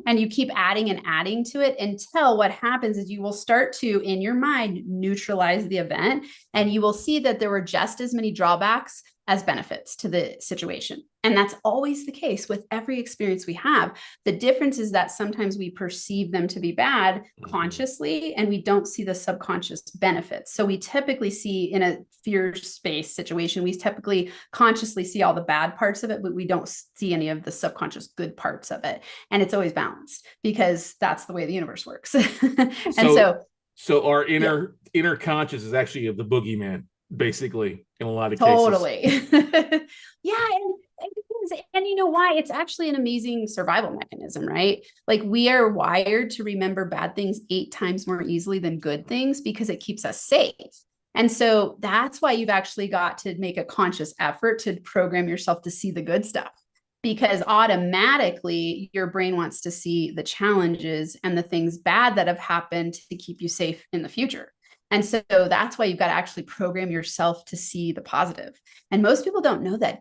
Speaker 2: And you keep adding and adding to it until what happens is you will start to, in your mind, neutralize the event. And you will see that there were just as many drawbacks as benefits to the situation. And that's always the case with every experience we have. The difference is that sometimes we perceive them to be bad consciously, and we don't see the subconscious benefits. So we typically see, in a fear-based situation, we typically consciously see all the bad parts of it, but we don't see any of the subconscious good parts of it. And it's always balanced, because that's the way the universe works.
Speaker 1: So our inner conscious is actually of the boogeyman, basically, in a lot of
Speaker 2: totally.
Speaker 1: cases.
Speaker 2: Yeah. And you know why? It's actually an amazing survival mechanism, right? Like, we are wired to remember bad things 8 times more easily than good things, because it keeps us safe. And so that's why you've actually got to make a conscious effort to program yourself to see the good stuff, because automatically your brain wants to see the challenges and the things bad that have happened to keep you safe in the future. And so that's why you've got to actually program yourself to see the positive. And most people don't know that.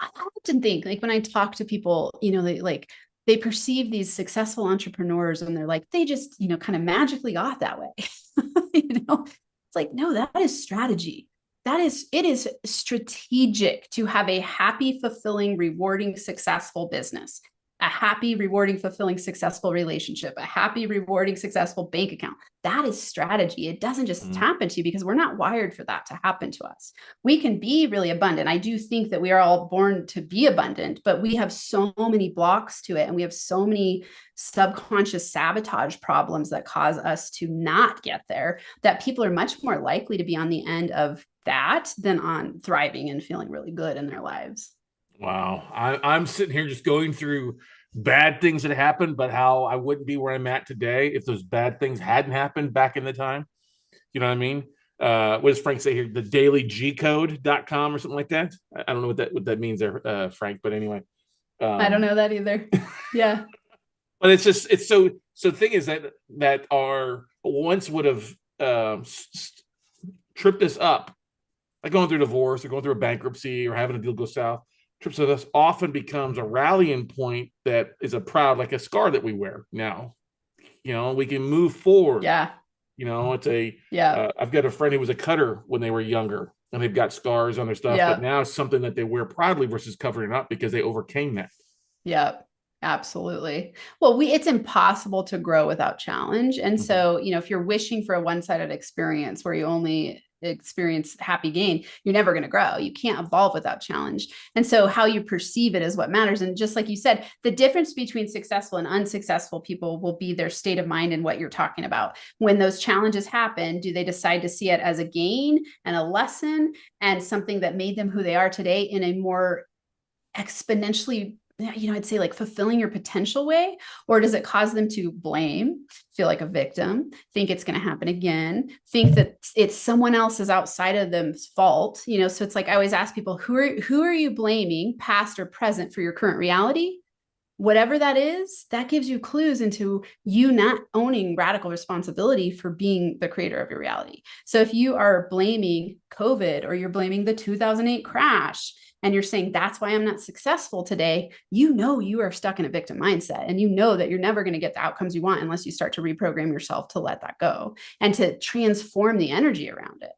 Speaker 2: I often think, like, when I talk to people, they perceive these successful entrepreneurs, and they're like, they just, kind of magically got that way. It's like, no, that is strategy. It is strategic to have a happy, fulfilling, rewarding, successful business, a happy, rewarding, fulfilling, successful relationship, a happy, rewarding, successful bank account. That is strategy. It doesn't just happen to you, because we're not wired for that to happen to us. We can be really abundant. I do think that we are all born to be abundant, but we have so many blocks to it. And we have so many subconscious sabotage problems that cause us to not get there, that people are much more likely to be on the end of that than on thriving and feeling really good in their lives.
Speaker 1: Wow. I'm sitting here just going through bad things that happened, but how I wouldn't be where I'm at today if those bad things hadn't happened back in the time. You know what I mean? What does Frank say here? The dailygcode.com or something like that. I don't know what that means there, Frank, but anyway.
Speaker 2: I don't know that either. Yeah.
Speaker 1: But it's so the thing is that our once would have tripped us up, like going through divorce or going through a bankruptcy or having a deal go south. Trips with us often becomes a rallying point that is like a scar that we wear now. We can move forward.
Speaker 2: Yeah.
Speaker 1: I've got a friend who was a cutter when they were younger, and they've got scars on their stuff, but now it's something that they wear proudly versus covering it up because they overcame that.
Speaker 2: Yeah, absolutely. Well, it's impossible to grow without challenge. And so, if you're wishing for a one-sided experience where you only experience happy gain, you're never going to grow. You can't evolve without challenge. And so how you perceive it is what matters. And just like you said, the difference between successful and unsuccessful people will be their state of mind and what you're talking about. When those challenges happen, do they decide to see it as a gain and a lesson and something that made them who they are today in a more exponentially I'd say like fulfilling your potential way, or does it cause them to blame, feel like a victim, think it's going to happen again, think that it's someone else's outside of them's fault? So it's like I always ask people, who are you blaming, past or present, for your current reality? Whatever that is, that gives you clues into you not owning radical responsibility for being the creator of your reality. So if you are blaming COVID, or you're blaming the 2008 crash, and you're saying that's why I'm not successful today, you are stuck in a victim mindset, and that you're never going to get the outcomes you want unless you start to reprogram yourself to let that go and to transform the energy around it.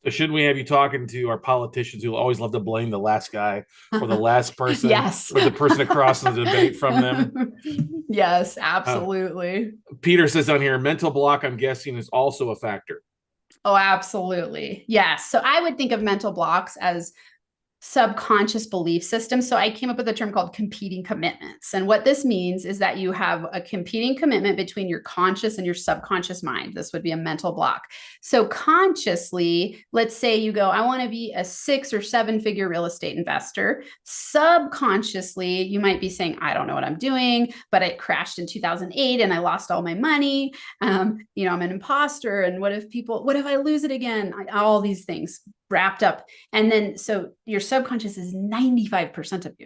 Speaker 1: So shouldn't we have you talking to our politicians who always love to blame the last guy or the last person,
Speaker 2: yes,
Speaker 1: or the person across the debate from them?
Speaker 2: Yes, absolutely.
Speaker 1: Peter says on here, mental block, I'm guessing, is also a factor.
Speaker 2: Oh, absolutely. Yes. So I would think of mental blocks as subconscious belief system. So I came up with a term called competing commitments. And what this means is that you have a competing commitment between your conscious and your subconscious mind. This would be a mental block. So consciously, let's say you go, I want to be a 6 or 7 figure real estate investor. Subconsciously, you might be saying, I don't know what I'm doing, but it crashed in 2008 and I lost all my money. I'm an imposter. And what if I lose it again? All these things wrapped up. And then, so your subconscious is 95% of you.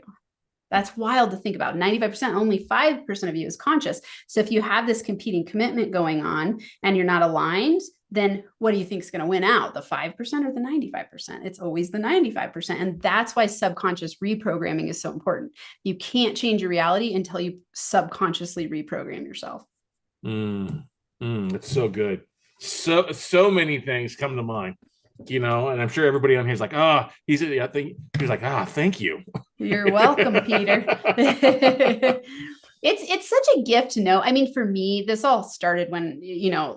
Speaker 2: That's wild to think about. 95%, only 5% of you is conscious. So if you have this competing commitment going on and you're not aligned, then what do you think is going to win out? The 5% or the 95%? It's always the 95%. And that's why subconscious reprogramming is so important. You can't change your reality until you subconsciously reprogram yourself.
Speaker 1: It's so good. So many things come to mind. And I'm sure everybody on here is like, I think he's like, thank you.
Speaker 2: You're welcome, Peter. It's such a gift to know. I mean, for me, this all started when,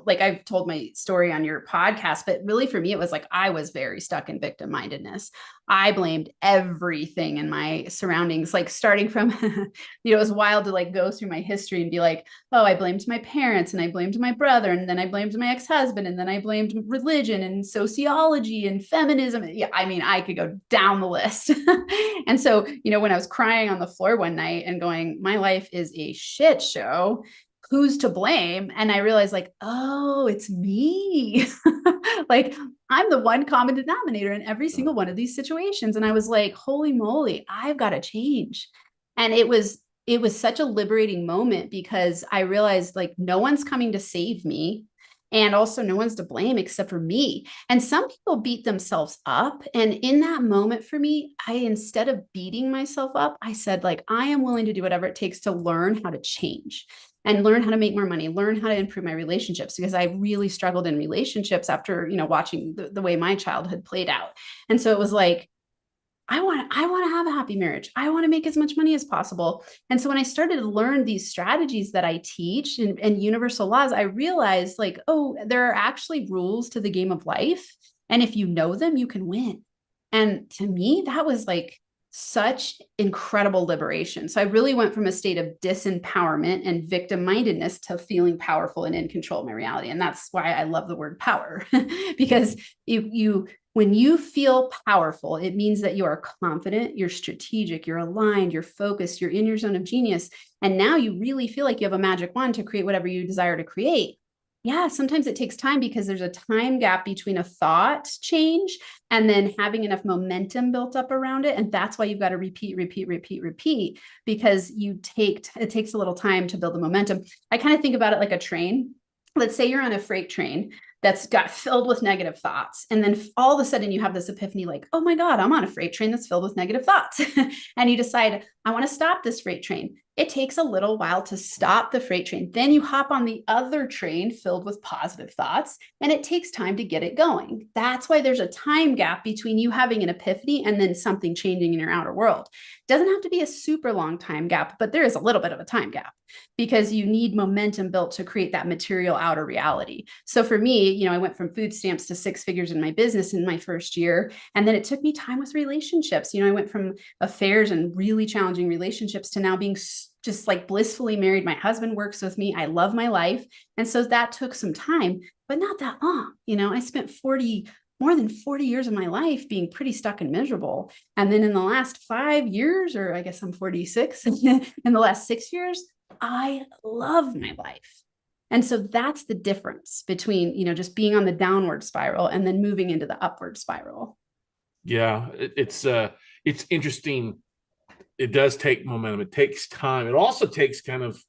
Speaker 2: like I've told my story on your podcast, but really for me, it was like, I was very stuck in victim mindedness. I blamed everything in my surroundings, like starting from, it was wild to like go through my history and be like, oh, I blamed my parents and I blamed my brother. And then I blamed my ex-husband. And then I blamed religion and sociology and feminism. Yeah. I mean, I could go down the list. And so, when I was crying on the floor one night and going, my life is a shit show, who's to blame? And I realized like, oh, it's me. Like I'm the one common denominator in every single one of these situations. And I was like, holy moly, I've got to change. And it was such a liberating moment because I realized like no one's coming to save me. And also no one's to blame except for me. And some people beat themselves up. And in that moment for me, instead of beating myself up, I said like, I am willing to do whatever it takes to learn how to change and learn how to make more money, learn how to improve my relationships, because I really struggled in relationships after, watching the way my childhood played out. And so it was like, I want to have a happy marriage. I want to make as much money as possible. And so when I started to learn these strategies that I teach and universal laws, I realized like, oh, there are actually rules to the game of life. And if you know them, you can win. And to me, that was like such incredible liberation. So I really went from a state of disempowerment and victim mindedness to feeling powerful and in control of my reality. And that's why I love the word power, because when you feel powerful, it means that you are confident, you're strategic, you're aligned, you're focused, you're in your zone of genius. And now you really feel like you have a magic wand to create whatever you desire to create. Yeah, sometimes it takes time because there's a time gap between a thought change and then having enough momentum built up around it. And that's why you've got to repeat, because it takes a little time to build the momentum. I kind of think about it like a train. Let's say you're on a freight train that's got filled with negative thoughts. And then all of a sudden you have this epiphany like, oh my God, I'm on a freight train that's filled with negative thoughts. And you decide, I want to stop this freight train. It takes a little while to stop the freight train. Then you hop on the other train filled with positive thoughts, and it takes time to get it going. That's why there's a time gap between you having an epiphany and then something changing in your outer world. It doesn't have to be a super long time gap, but there is a little bit of a time gap because you need momentum built to create that material outer reality. So for me, I went from food stamps to 6 figures in my business in my first year. And then it took me time with relationships. I went from affairs and really challenging relationships to now being just like blissfully married. My husband works with me. I love my life. And so that took some time, but not that long. I spent 40 more than 40 years of my life being pretty stuck and miserable. And then in the last 5 years, or I guess I'm 46, in the last 6 years, I love my life. And so that's the difference between, just being on the downward spiral and then moving into the upward spiral.
Speaker 1: Yeah, it's interesting. It does take momentum. It takes time. It also takes kind of,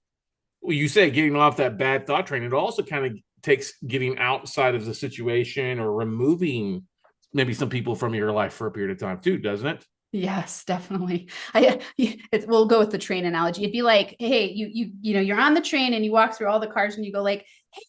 Speaker 1: well, you say getting off that bad thought train. It also kind of takes getting outside of the situation or removing maybe some people from your life for a period of time too, doesn't it?
Speaker 2: Yes, definitely. We'll go with the train analogy. It'd be like, hey, you're on the train and you walk through all the cars and you go like, hey,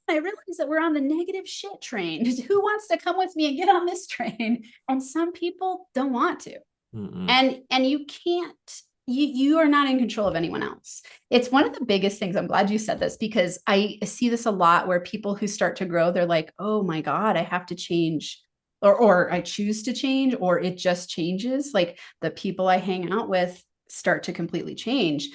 Speaker 2: I realize that we're on the negative shit train. Who wants to come with me and get on this train? And some people don't want to. And you can't, you are not in control of anyone else. It's one of the biggest things. I'm glad you said this, because I see this a lot where people who start to grow, they're like, oh my God, I have to change, or I choose to change, or it just changes. Like the people I hang out with start to completely change,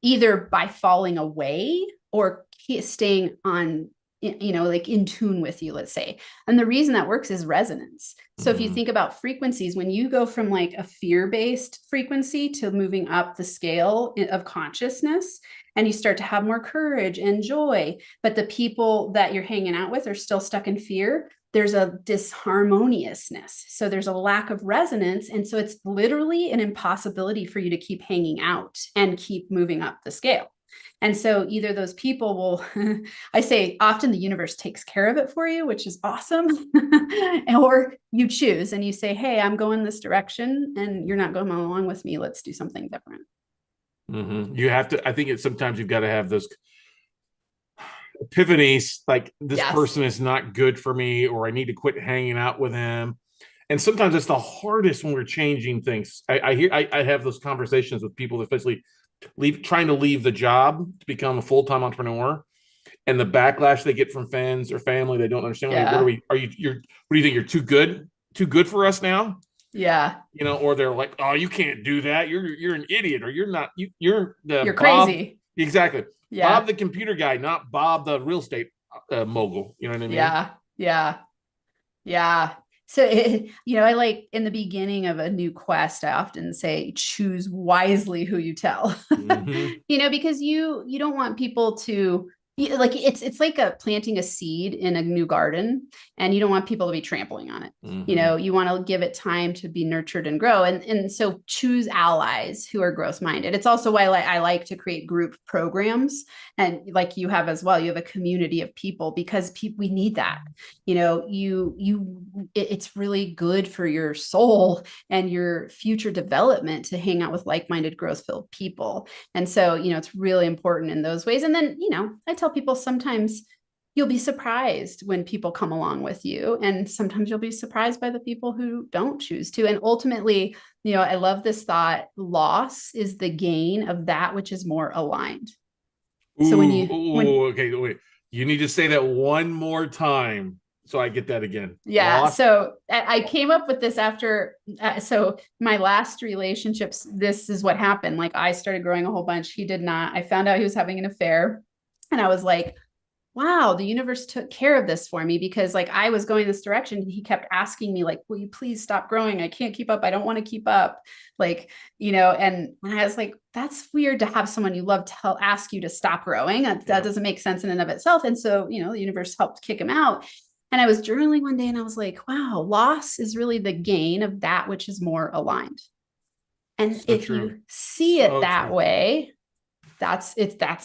Speaker 2: either by falling away or staying on, like in tune with you, let's say. And the reason that works is resonance. So if you think about frequencies, when you go from like a fear-based frequency to moving up the scale of consciousness, and you start to have more courage and joy, but the people that you're hanging out with are still stuck in fear, there's a disharmoniousness. So there's a lack of resonance. And so it's literally an impossibility for you to keep hanging out and keep moving up the scale. And so either those people will, I say often the universe takes care of it for you, which is awesome. Or you choose and you say, hey, I'm going this direction and you're not going along with me. Let's do something different.
Speaker 1: You have to, I think sometimes you've got to have those epiphanies, like this person is not good for me, or I need to quit hanging out with him. And sometimes it's the hardest when we're changing things. I have those conversations with people, especially trying to leave the job to become a full-time entrepreneur, and the backlash they get from friends or family. They don't understand. Like, what do you think? You're too good for us now?
Speaker 2: Yeah.
Speaker 1: Or they're like, oh, you can't do that. You're an idiot, or you're
Speaker 2: Bob, crazy.
Speaker 1: Exactly. Yeah. Bob, the computer guy, not Bob, the real estate mogul. You know what I mean?
Speaker 2: Yeah. So, I like in the beginning of a new quest, I often say, choose wisely who you tell, because you don't want people to, like, it's like planting a seed in a new garden, and you don't want people to be trampling on it. You want to give it time to be nurtured and grow. And so choose allies who are growth minded. It's also why I like to create group programs, and like you have as well, you have a community of people, because we need that. It's really good for your soul and your future development to hang out with like-minded, growth-filled people. And so, it's really important in those ways. And then, I tell people sometimes you'll be surprised when people come along with you, and sometimes you'll be surprised by the people who don't choose to. And ultimately, I love this thought: loss is the gain of that which is more aligned. So
Speaker 1: okay, wait, you need to say that one more time so I get that again.
Speaker 2: Yeah. Lost. So I came up with this after, so my last relationships, this is what happened. Like, I started growing a whole bunch. He did not. I found out he was having an affair, and I was like, wow, the universe took care of this for me, because like I was going this direction and he kept asking me like, will you please stop growing? I can't keep up. I don't want to keep up. Like, and I was like, that's weird to have someone you love ask you to stop growing. That doesn't make sense in and of itself. And so, the universe helped kick him out. And I was journaling one day and I was like, wow, loss is really the gain of that which is more aligned. And so if you see it that way, that's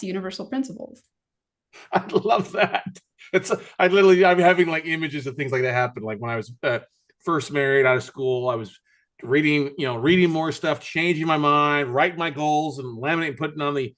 Speaker 2: universal principles.
Speaker 1: I love that. I'm having like images of things like that happen. Like when I was first married out of school, I was reading more stuff, changing my mind, writing my goals, and laminating, putting on the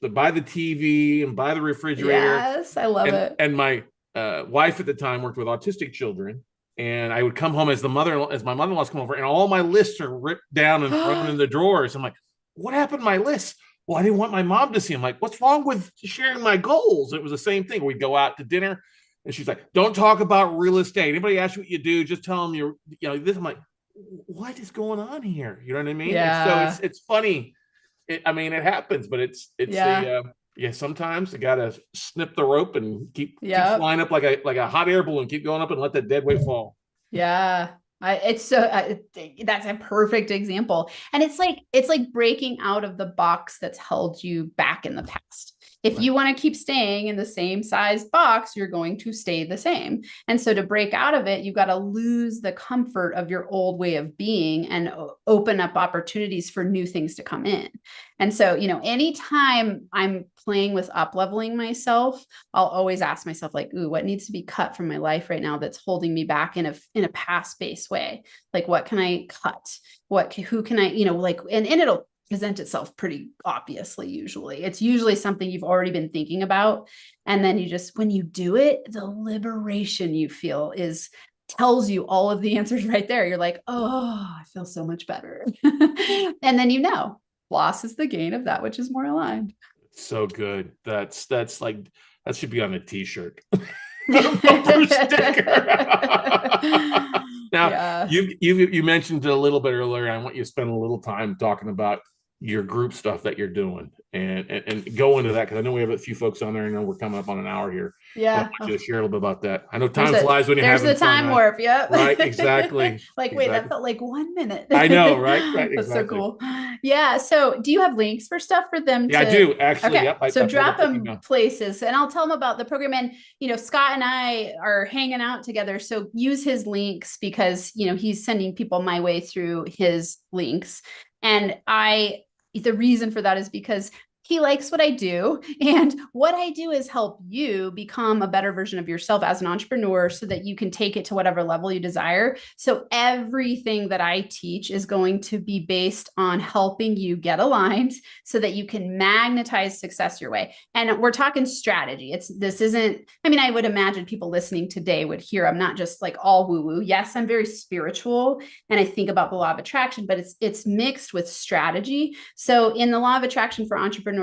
Speaker 1: buy the TV and buy the refrigerator.
Speaker 2: Yes, I love it.
Speaker 1: And my wife at the time worked with autistic children, and I would come home as my mother-in-law's come over, and all my lists are ripped down and thrown in the drawers. I'm like, what happened to my list? Well, I didn't want my mom to see them. Like, what's wrong with sharing my goals? It was the same thing. We'd go out to dinner, and she's like, don't talk about real estate. Anybody ask you what you do, just tell them you're, this. I'm like, what is going on here? You know what I mean?
Speaker 2: Yeah.
Speaker 1: So it's funny. It happens, but it's Yeah, sometimes you gotta snip the rope and keep
Speaker 2: Yep.
Speaker 1: flying up like a hot air balloon. Keep going up and let that dead weight fall.
Speaker 2: Yeah. That's a perfect example. And it's like breaking out of the box that's held you back in the past. If
Speaker 1: Right.
Speaker 2: you want to keep staying in the same size box, you're going to stay the same. And so to break out of it, you've got to lose the comfort of your old way of being and open up opportunities for new things to come in. And so, anytime I'm playing with up leveling myself, I'll always ask myself, like, ooh, what needs to be cut from my life right now that's holding me back in a past-based way? Like, what can I cut? Who can I, and it'll present itself pretty obviously. Usually it's usually something you've already been thinking about. And then when you do it, the liberation you feel tells you all of the answers right there. You're like, oh, I feel so much better. And then, loss is the gain of that which is more aligned.
Speaker 1: So good. That's like that should be on a t-shirt. Bumper sticker. Now,
Speaker 2: Yeah.
Speaker 1: you mentioned it a little bit earlier. I want you to spend a little time talking about your group stuff that you're doing and go into that, because I know we have a few folks on there. I know we're coming up on an hour here. I
Speaker 2: Yeah.
Speaker 1: want you to share a little bit about that. I know
Speaker 2: There's
Speaker 1: time flies when you're
Speaker 2: there's
Speaker 1: having
Speaker 2: the
Speaker 1: fun,
Speaker 2: time
Speaker 1: right?
Speaker 2: warp. Yep.
Speaker 1: Right, exactly.
Speaker 2: Like, wait, that
Speaker 1: Exactly.
Speaker 2: felt like 1 minute.
Speaker 1: I know, right? Right,
Speaker 2: That's so
Speaker 1: exactly.
Speaker 2: cool. Yeah. So do you have links for stuff for them
Speaker 1: Yeah, I
Speaker 2: to?
Speaker 1: do actually.
Speaker 2: Okay.
Speaker 1: Yep,
Speaker 2: So
Speaker 1: I've got
Speaker 2: drop
Speaker 1: them taken
Speaker 2: them
Speaker 1: down.
Speaker 2: places and I'll tell them about the program. And, Scott and I are hanging out together. So use his links because, he's sending people my way through his links. And the reason for that is because he likes what I do. And what I do is help you become a better version of yourself as an entrepreneur so that you can take it to whatever level you desire. So everything that I teach is going to be based on helping you get aligned so that you can magnetize success your way. And we're talking strategy. I would imagine people listening today would hear, I'm not just like all woo woo. Yes, I'm very spiritual and I think about the law of attraction, but it's mixed with strategy. So in the law of attraction for entrepreneurs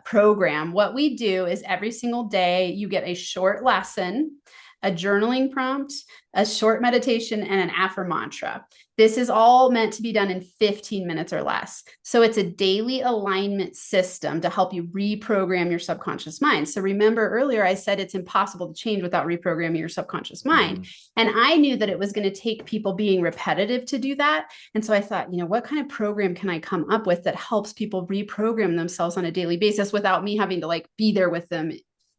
Speaker 2: program, what we do is every single day you get a short lesson, a journaling prompt, a short meditation, and an mantra. This is all meant to be done in 15 minutes or less. So it's a daily alignment system to help you reprogram your subconscious mind. So remember earlier, I said it's impossible to change without reprogramming your subconscious mind. And I knew that it was going to take people being repetitive to do that. And so I thought, what kind of program can I come up with that helps people reprogram themselves on a daily basis without me having to like be there with them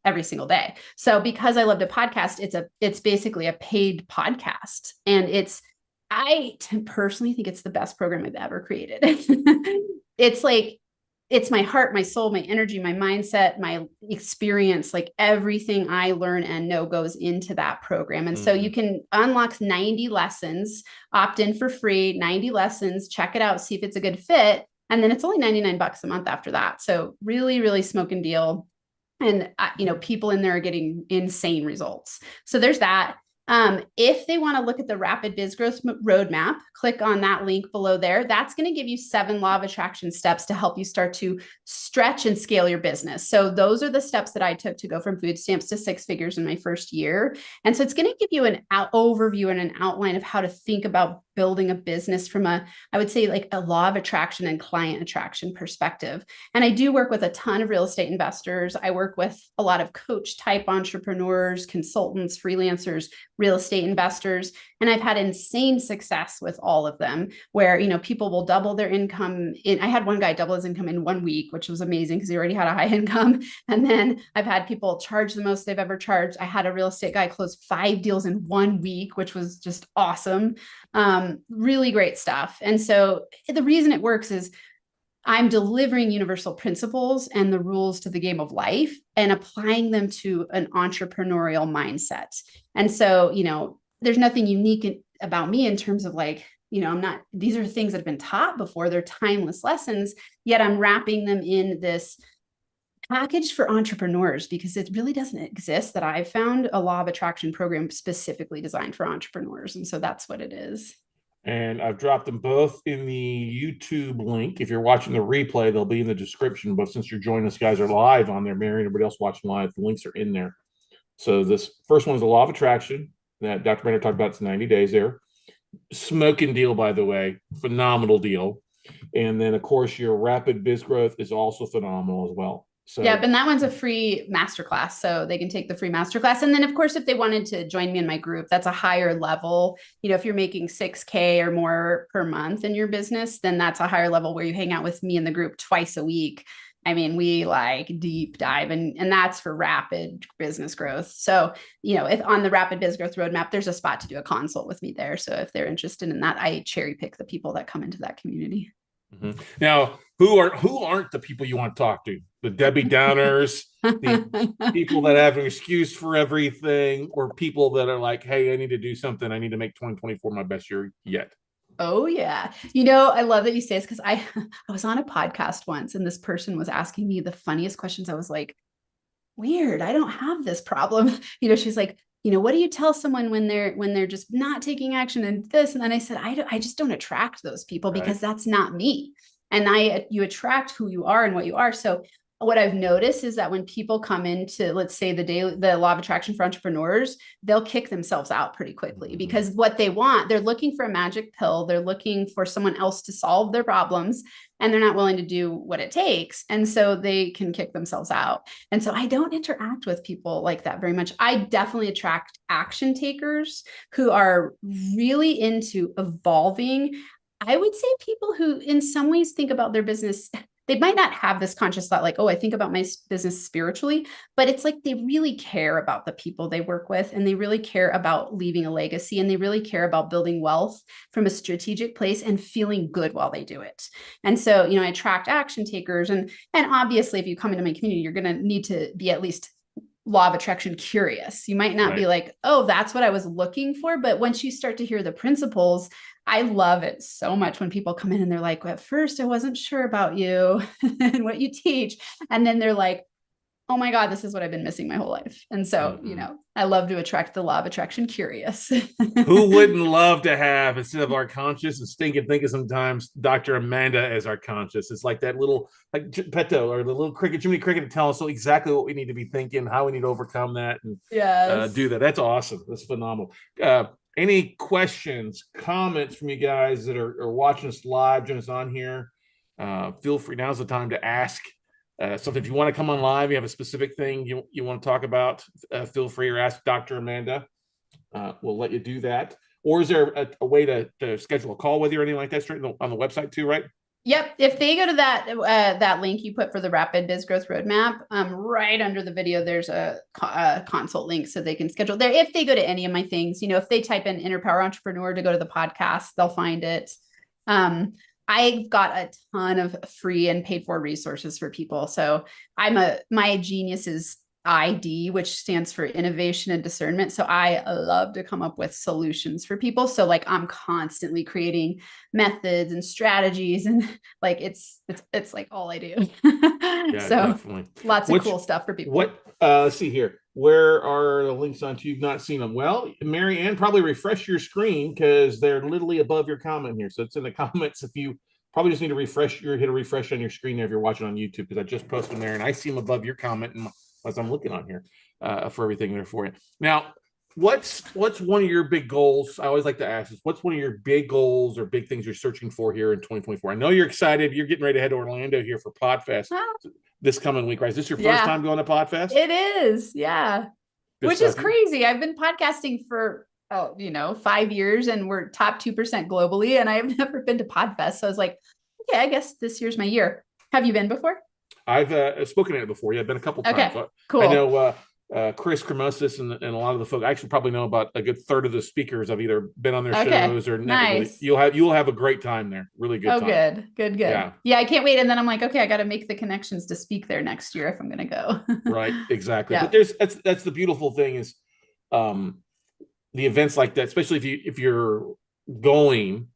Speaker 2: every single day. So because I love to podcast, it's basically a paid podcast. And I personally think it's the best program I've ever created. It's my heart, my soul, my energy, my mindset, my experience, like everything I learn and know goes into that program. And so you can unlock 90 lessons, opt in for free, 90 lessons, check it out, see if it's a good fit. And then it's only $99 a month after that. So really, really smoking deal. And, people in there are getting insane results. So there's that. If they want to look at the Rapid Biz Growth Roadmap, click on that link below there. That's going to give you 7 law of attraction steps to help you start to stretch and scale your business. So those are the steps that I took to go from food stamps to 6 figures in my first year. And so it's going to give you an overview and an outline of how to think about building a business from I would say like a law of attraction and client attraction perspective. And I do work with a ton of real estate investors. I work with a lot of coach type entrepreneurs, consultants, freelancers, real estate investors. And I've had insane success with all of them where, people will double their income. I had one guy double his income in 1 week, which was amazing because he already had a high income. And then I've had people charge the most they've ever charged. I had a real estate guy close 5 deals in 1 week, which was just awesome. Really great stuff. And so the reason it works is I'm delivering universal principles and the rules to the game of life and applying them to an entrepreneurial mindset. And so, there's nothing unique about me in terms of like, these are things that have been taught before. They're timeless lessons, yet I'm wrapping them in this package for entrepreneurs because it really doesn't exist that I've found a law of attraction program specifically designed for entrepreneurs. And so that's what it is.
Speaker 1: And I've dropped them both in the YouTube link. If you're watching the replay, they'll be in the description. But since you're joining us guys are live on there, Mary and everybody else watching live, the links are in there. So this first one is the law of attraction that Dr. Brenner talked about. It's 90 days there. Smoking deal, by the way, phenomenal deal. And then, of course, your rapid biz growth is also phenomenal as well. So
Speaker 2: yeah, and that one's a free masterclass. So they can take the free masterclass. And then of course, if they wanted to join me in my group, that's a higher level. If you're making 6K or more per month in your business, then that's a higher level where you hang out with me in the group twice a week. I mean, we like deep dive and that's for rapid business growth. So, if on the rapid biz growth roadmap, there's a spot to do a consult with me there. So if they're interested in that, I cherry pick the people that come into that community.
Speaker 1: Mm-hmm. Now, who aren't the people you want to talk to? The Debbie Downers, the people that have an excuse for everything, or people that are like, hey, I need to do something. I need to make 2024 my best year yet.
Speaker 2: Oh yeah. I love that you say this because I was on a podcast once and this person was asking me the funniest questions. I was like, weird. I don't have this problem. She's like, what do you tell someone when they're just not taking action and this? And then I said, I just don't attract those people because that's not me. And you attract who you are and what you are. So what I've noticed is that when people come into, let's say the law of attraction for entrepreneurs, they'll kick themselves out pretty quickly because what they want, they're looking for a magic pill. They're looking for someone else to solve their problems and they're not willing to do what it takes. And so they can kick themselves out. And so I don't interact with people like that very much. I definitely attract action takers who are really into evolving. I would say people who in some ways think about their business, they might not have this conscious thought like, oh, I think about my business spiritually, but it's like they really care about the people they work with and they really care about leaving a legacy and they really care about building wealth from a strategic place and feeling good while they do it. And so, I attract action takers and obviously if you come into my community, you're going to need to be at least law of attraction curious. You might not be like, oh, that's what I was looking for. But once you start to hear the principles, I love it so much when people come in and they're like, well, at first I wasn't sure about you and what you teach. And then they're like, oh my God, this is what I've been missing my whole life. And so, I love to attract the law of attraction curious.
Speaker 1: Who wouldn't love to have, instead of our conscious and stinking thinking sometimes, Dr. Amanda as our conscious? It's like that little, like Petto or the little cricket, Jiminy Cricket, to tell us exactly what we need to be thinking, how we need to overcome that and do that. That's awesome. That's phenomenal. Any questions, comments from you guys that are watching us live, join us on here? Feel free. Now's the time to ask. So if you want to come on live, you have a specific thing you want to talk about, feel free or ask Dr. Amanda. We'll let you do that. Or is there a way to schedule a call with you or anything like that straight on the website too, right?
Speaker 2: Yep. If they go to that link you put for the Rapid Biz Growth Roadmap, right under the video, there's a consult link so they can schedule there. If they go to any of my things, if they type in Inner Power Entrepreneur to go to the podcast, they'll find it. I've got a ton of free and paid for resources for people. So my genius is ID, which stands for innovation and discernment. So I love to come up with solutions for people. So like I'm constantly creating methods and strategies and like it's like all I do.
Speaker 1: Yeah,
Speaker 2: so
Speaker 1: definitely.
Speaker 2: Lots of cool stuff for people.
Speaker 1: Let's see here. Where are the links on to? You've not seen them. Well, Mary Ann, probably refresh your screen because they're literally above your comment here. So it's in the comments. If you probably just need to hit a refresh on your screen there if you're watching on YouTube, because I just posted them there and I see them above your comment as I'm looking on here for everything there for you. Now, what's one of your big goals? I always like to ask this. What's one of your big goals or big things you're searching for here in 2024? I know you're excited. You're getting ready to head to Orlando here for PodFest this coming week, right? Is this your first time going to PodFest?
Speaker 2: It is, yeah. Which is crazy. I've been podcasting for 5 years and we're top 2% globally, and I've never been to PodFest. So I was like, okay, I guess this year's my year. Have you been before?
Speaker 1: I've spoken at it before. Yeah, I've been a couple times.
Speaker 2: Okay, cool.
Speaker 1: I know Chris Cremosis and a lot of the folks. I actually probably know about a good third of the speakers. I've either been on their shows or
Speaker 2: nice.
Speaker 1: You'll have a great time there. Really good time.
Speaker 2: Good. Yeah, I can't wait. And then I'm like, okay, I got to make the connections to speak there next year if I'm going to go.
Speaker 1: Right, exactly. Yeah. But that's the beautiful thing is the events like that, especially if you're going.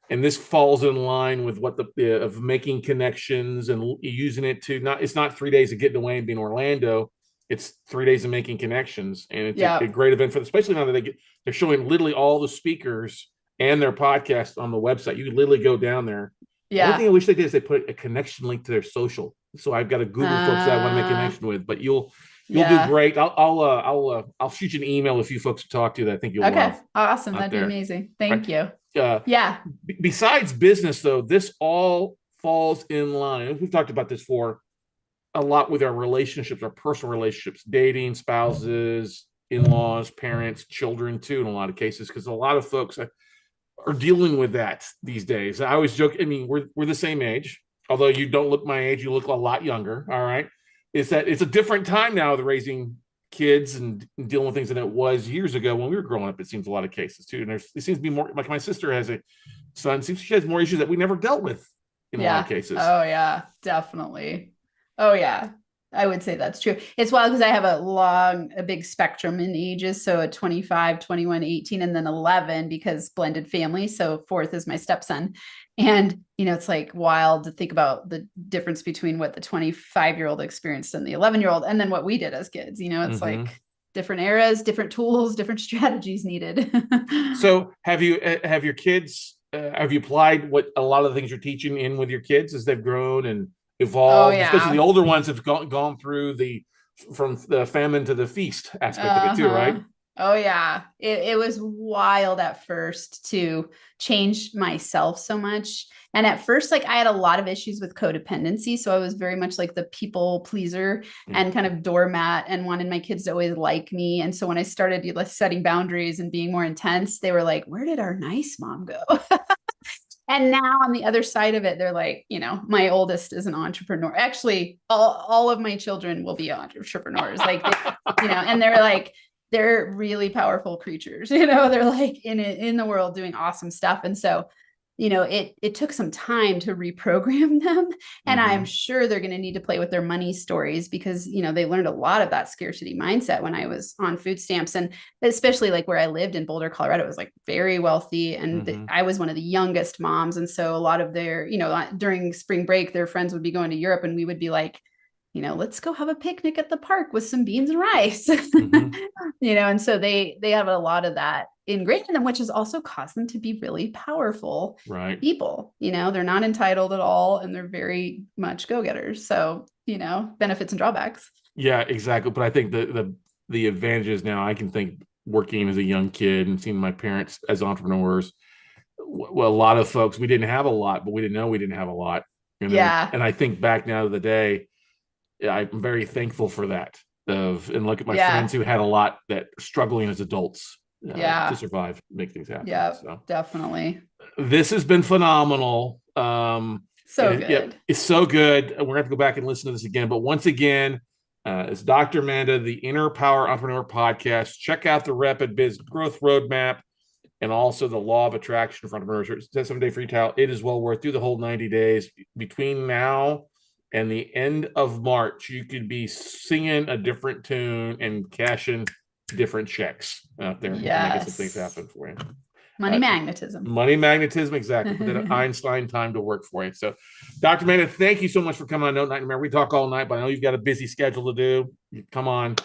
Speaker 1: And this falls in line with what of making connections and using it to it's not 3 days of getting away and being Orlando. It's 3 days of making connections. And it's a great event especially now that they're showing literally all the speakers and their podcast on the website. You can literally go down there. Yeah. The only thing I wish they did is they put a connection link to their social. So I've got a Google folks that I want to make a connection with, but you'll do great. I'll shoot you an email if you folks to talk to that I think you'll love.
Speaker 2: Awesome. That'd be amazing. Thank you.
Speaker 1: Besides business, though, this all falls in line. We've talked about this for a lot with our relationships, our personal relationships, dating, spouses, in-laws, parents, children too, in a lot of cases, because a lot of folks are dealing with that these days. I always joke, I mean, we're the same age, although you don't look my age, you look a lot younger. All right. It's that it's a different time now with raising kids and dealing with things than it was years ago when we were growing up. It seems a lot of cases too. And it seems to be more like my sister has a son, seems she has more issues that we never dealt with in a lot of cases.
Speaker 2: Oh yeah, definitely. Oh yeah. I would say that's true. It's wild because I have a big spectrum in ages. So a 25, 21, 18, and then 11 because blended family. So fourth is my stepson. And, it's like wild to think about the difference between what the 25-year-old experienced and the 11-year-old, and then what we did as kids. It's like different eras, different tools, different strategies needed.
Speaker 1: So have your kids, have you applied what a lot of the things you're teaching in with your kids as they've grown and evolved?
Speaker 2: Oh, yeah.
Speaker 1: Especially the older ones have gone through from the famine to the feast aspect of it too, right?
Speaker 2: Oh yeah. It was wild at first to change myself so much. And at first, like I had a lot of issues with codependency. So I was very much like the people pleaser and kind of doormat and wanted my kids to always like me. And so when I started setting boundaries and being more intense, they were like, where did our nice mom go? And now on the other side of it, they're like, my oldest is an entrepreneur. Actually, all of my children will be entrepreneurs. Like, and they're like, they're really powerful creatures. They're like in the world doing awesome stuff. And so, it took some time to reprogram them. And I'm sure they're going to need to play with their money stories because, they learned a lot of that scarcity mindset when I was on food stamps. And especially like where I lived in Boulder, Colorado, it was like very wealthy. And I was one of the youngest moms. And so a lot of their, during spring break, their friends would be going to Europe and we would be like, let's go have a picnic at the park with some beans and rice, and so they have a lot of that ingrained in them, which has also caused them to be really powerful people. They're not entitled at all. And they're very much go-getters. So, benefits and drawbacks.
Speaker 1: Yeah, exactly. But I think the advantages now, I can think working as a young kid and seeing my parents as entrepreneurs. Well, a lot of folks, we didn't have a lot, but we didn't know we didn't have a lot. And I think back now to the day, I'm very thankful for that. And look at my friends who had a lot that struggling as adults to survive, make things happen.
Speaker 2: Yeah, so definitely.
Speaker 1: This has been phenomenal.
Speaker 2: Good.
Speaker 1: Yeah, it's so good. We're gonna have to go back and listen to this again. But once again, it's Dr. Amanda, the Inner Power Entrepreneur Podcast. Check out the Rapid Biz Growth Roadmap and also the Law of Attraction for Entrepreneurs. It's a 7-day free trial. It is well worth. Do the whole 90 days between now and the end of March. You could be singing a different tune and cashing different checks out there.
Speaker 2: Yes.
Speaker 1: Making some things happen for you.
Speaker 2: Money magnetism.
Speaker 1: Money magnetism, exactly. Put that Einstein time to work for you. So, Dr. Amanda, thank you so much for coming on No Nightmare. We talk all night, but I know you've got a busy schedule to do. You come on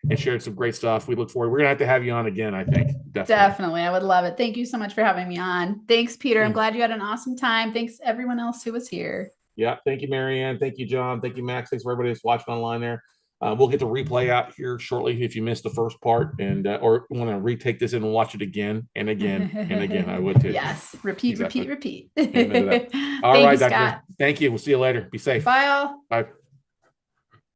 Speaker 1: and share some great stuff. We look forward. We're going to have you on again, I think.
Speaker 2: Definitely. I would love it. Thank you so much for having me on. Thanks, Peter. I'm glad you had an awesome time. Thanks, everyone else who was here.
Speaker 1: Yeah. Thank you, Marianne. Thank you, John. Thank you, Max. Thanks for everybody that's watching online there. We'll get the replay out here shortly if you missed the first part and or want to retake this in and watch it again and again and again. I would too.
Speaker 2: Yes. Repeat.
Speaker 1: All right, Doctor. Thank you. We'll see you later. Be safe.
Speaker 2: Bye all.
Speaker 1: Bye.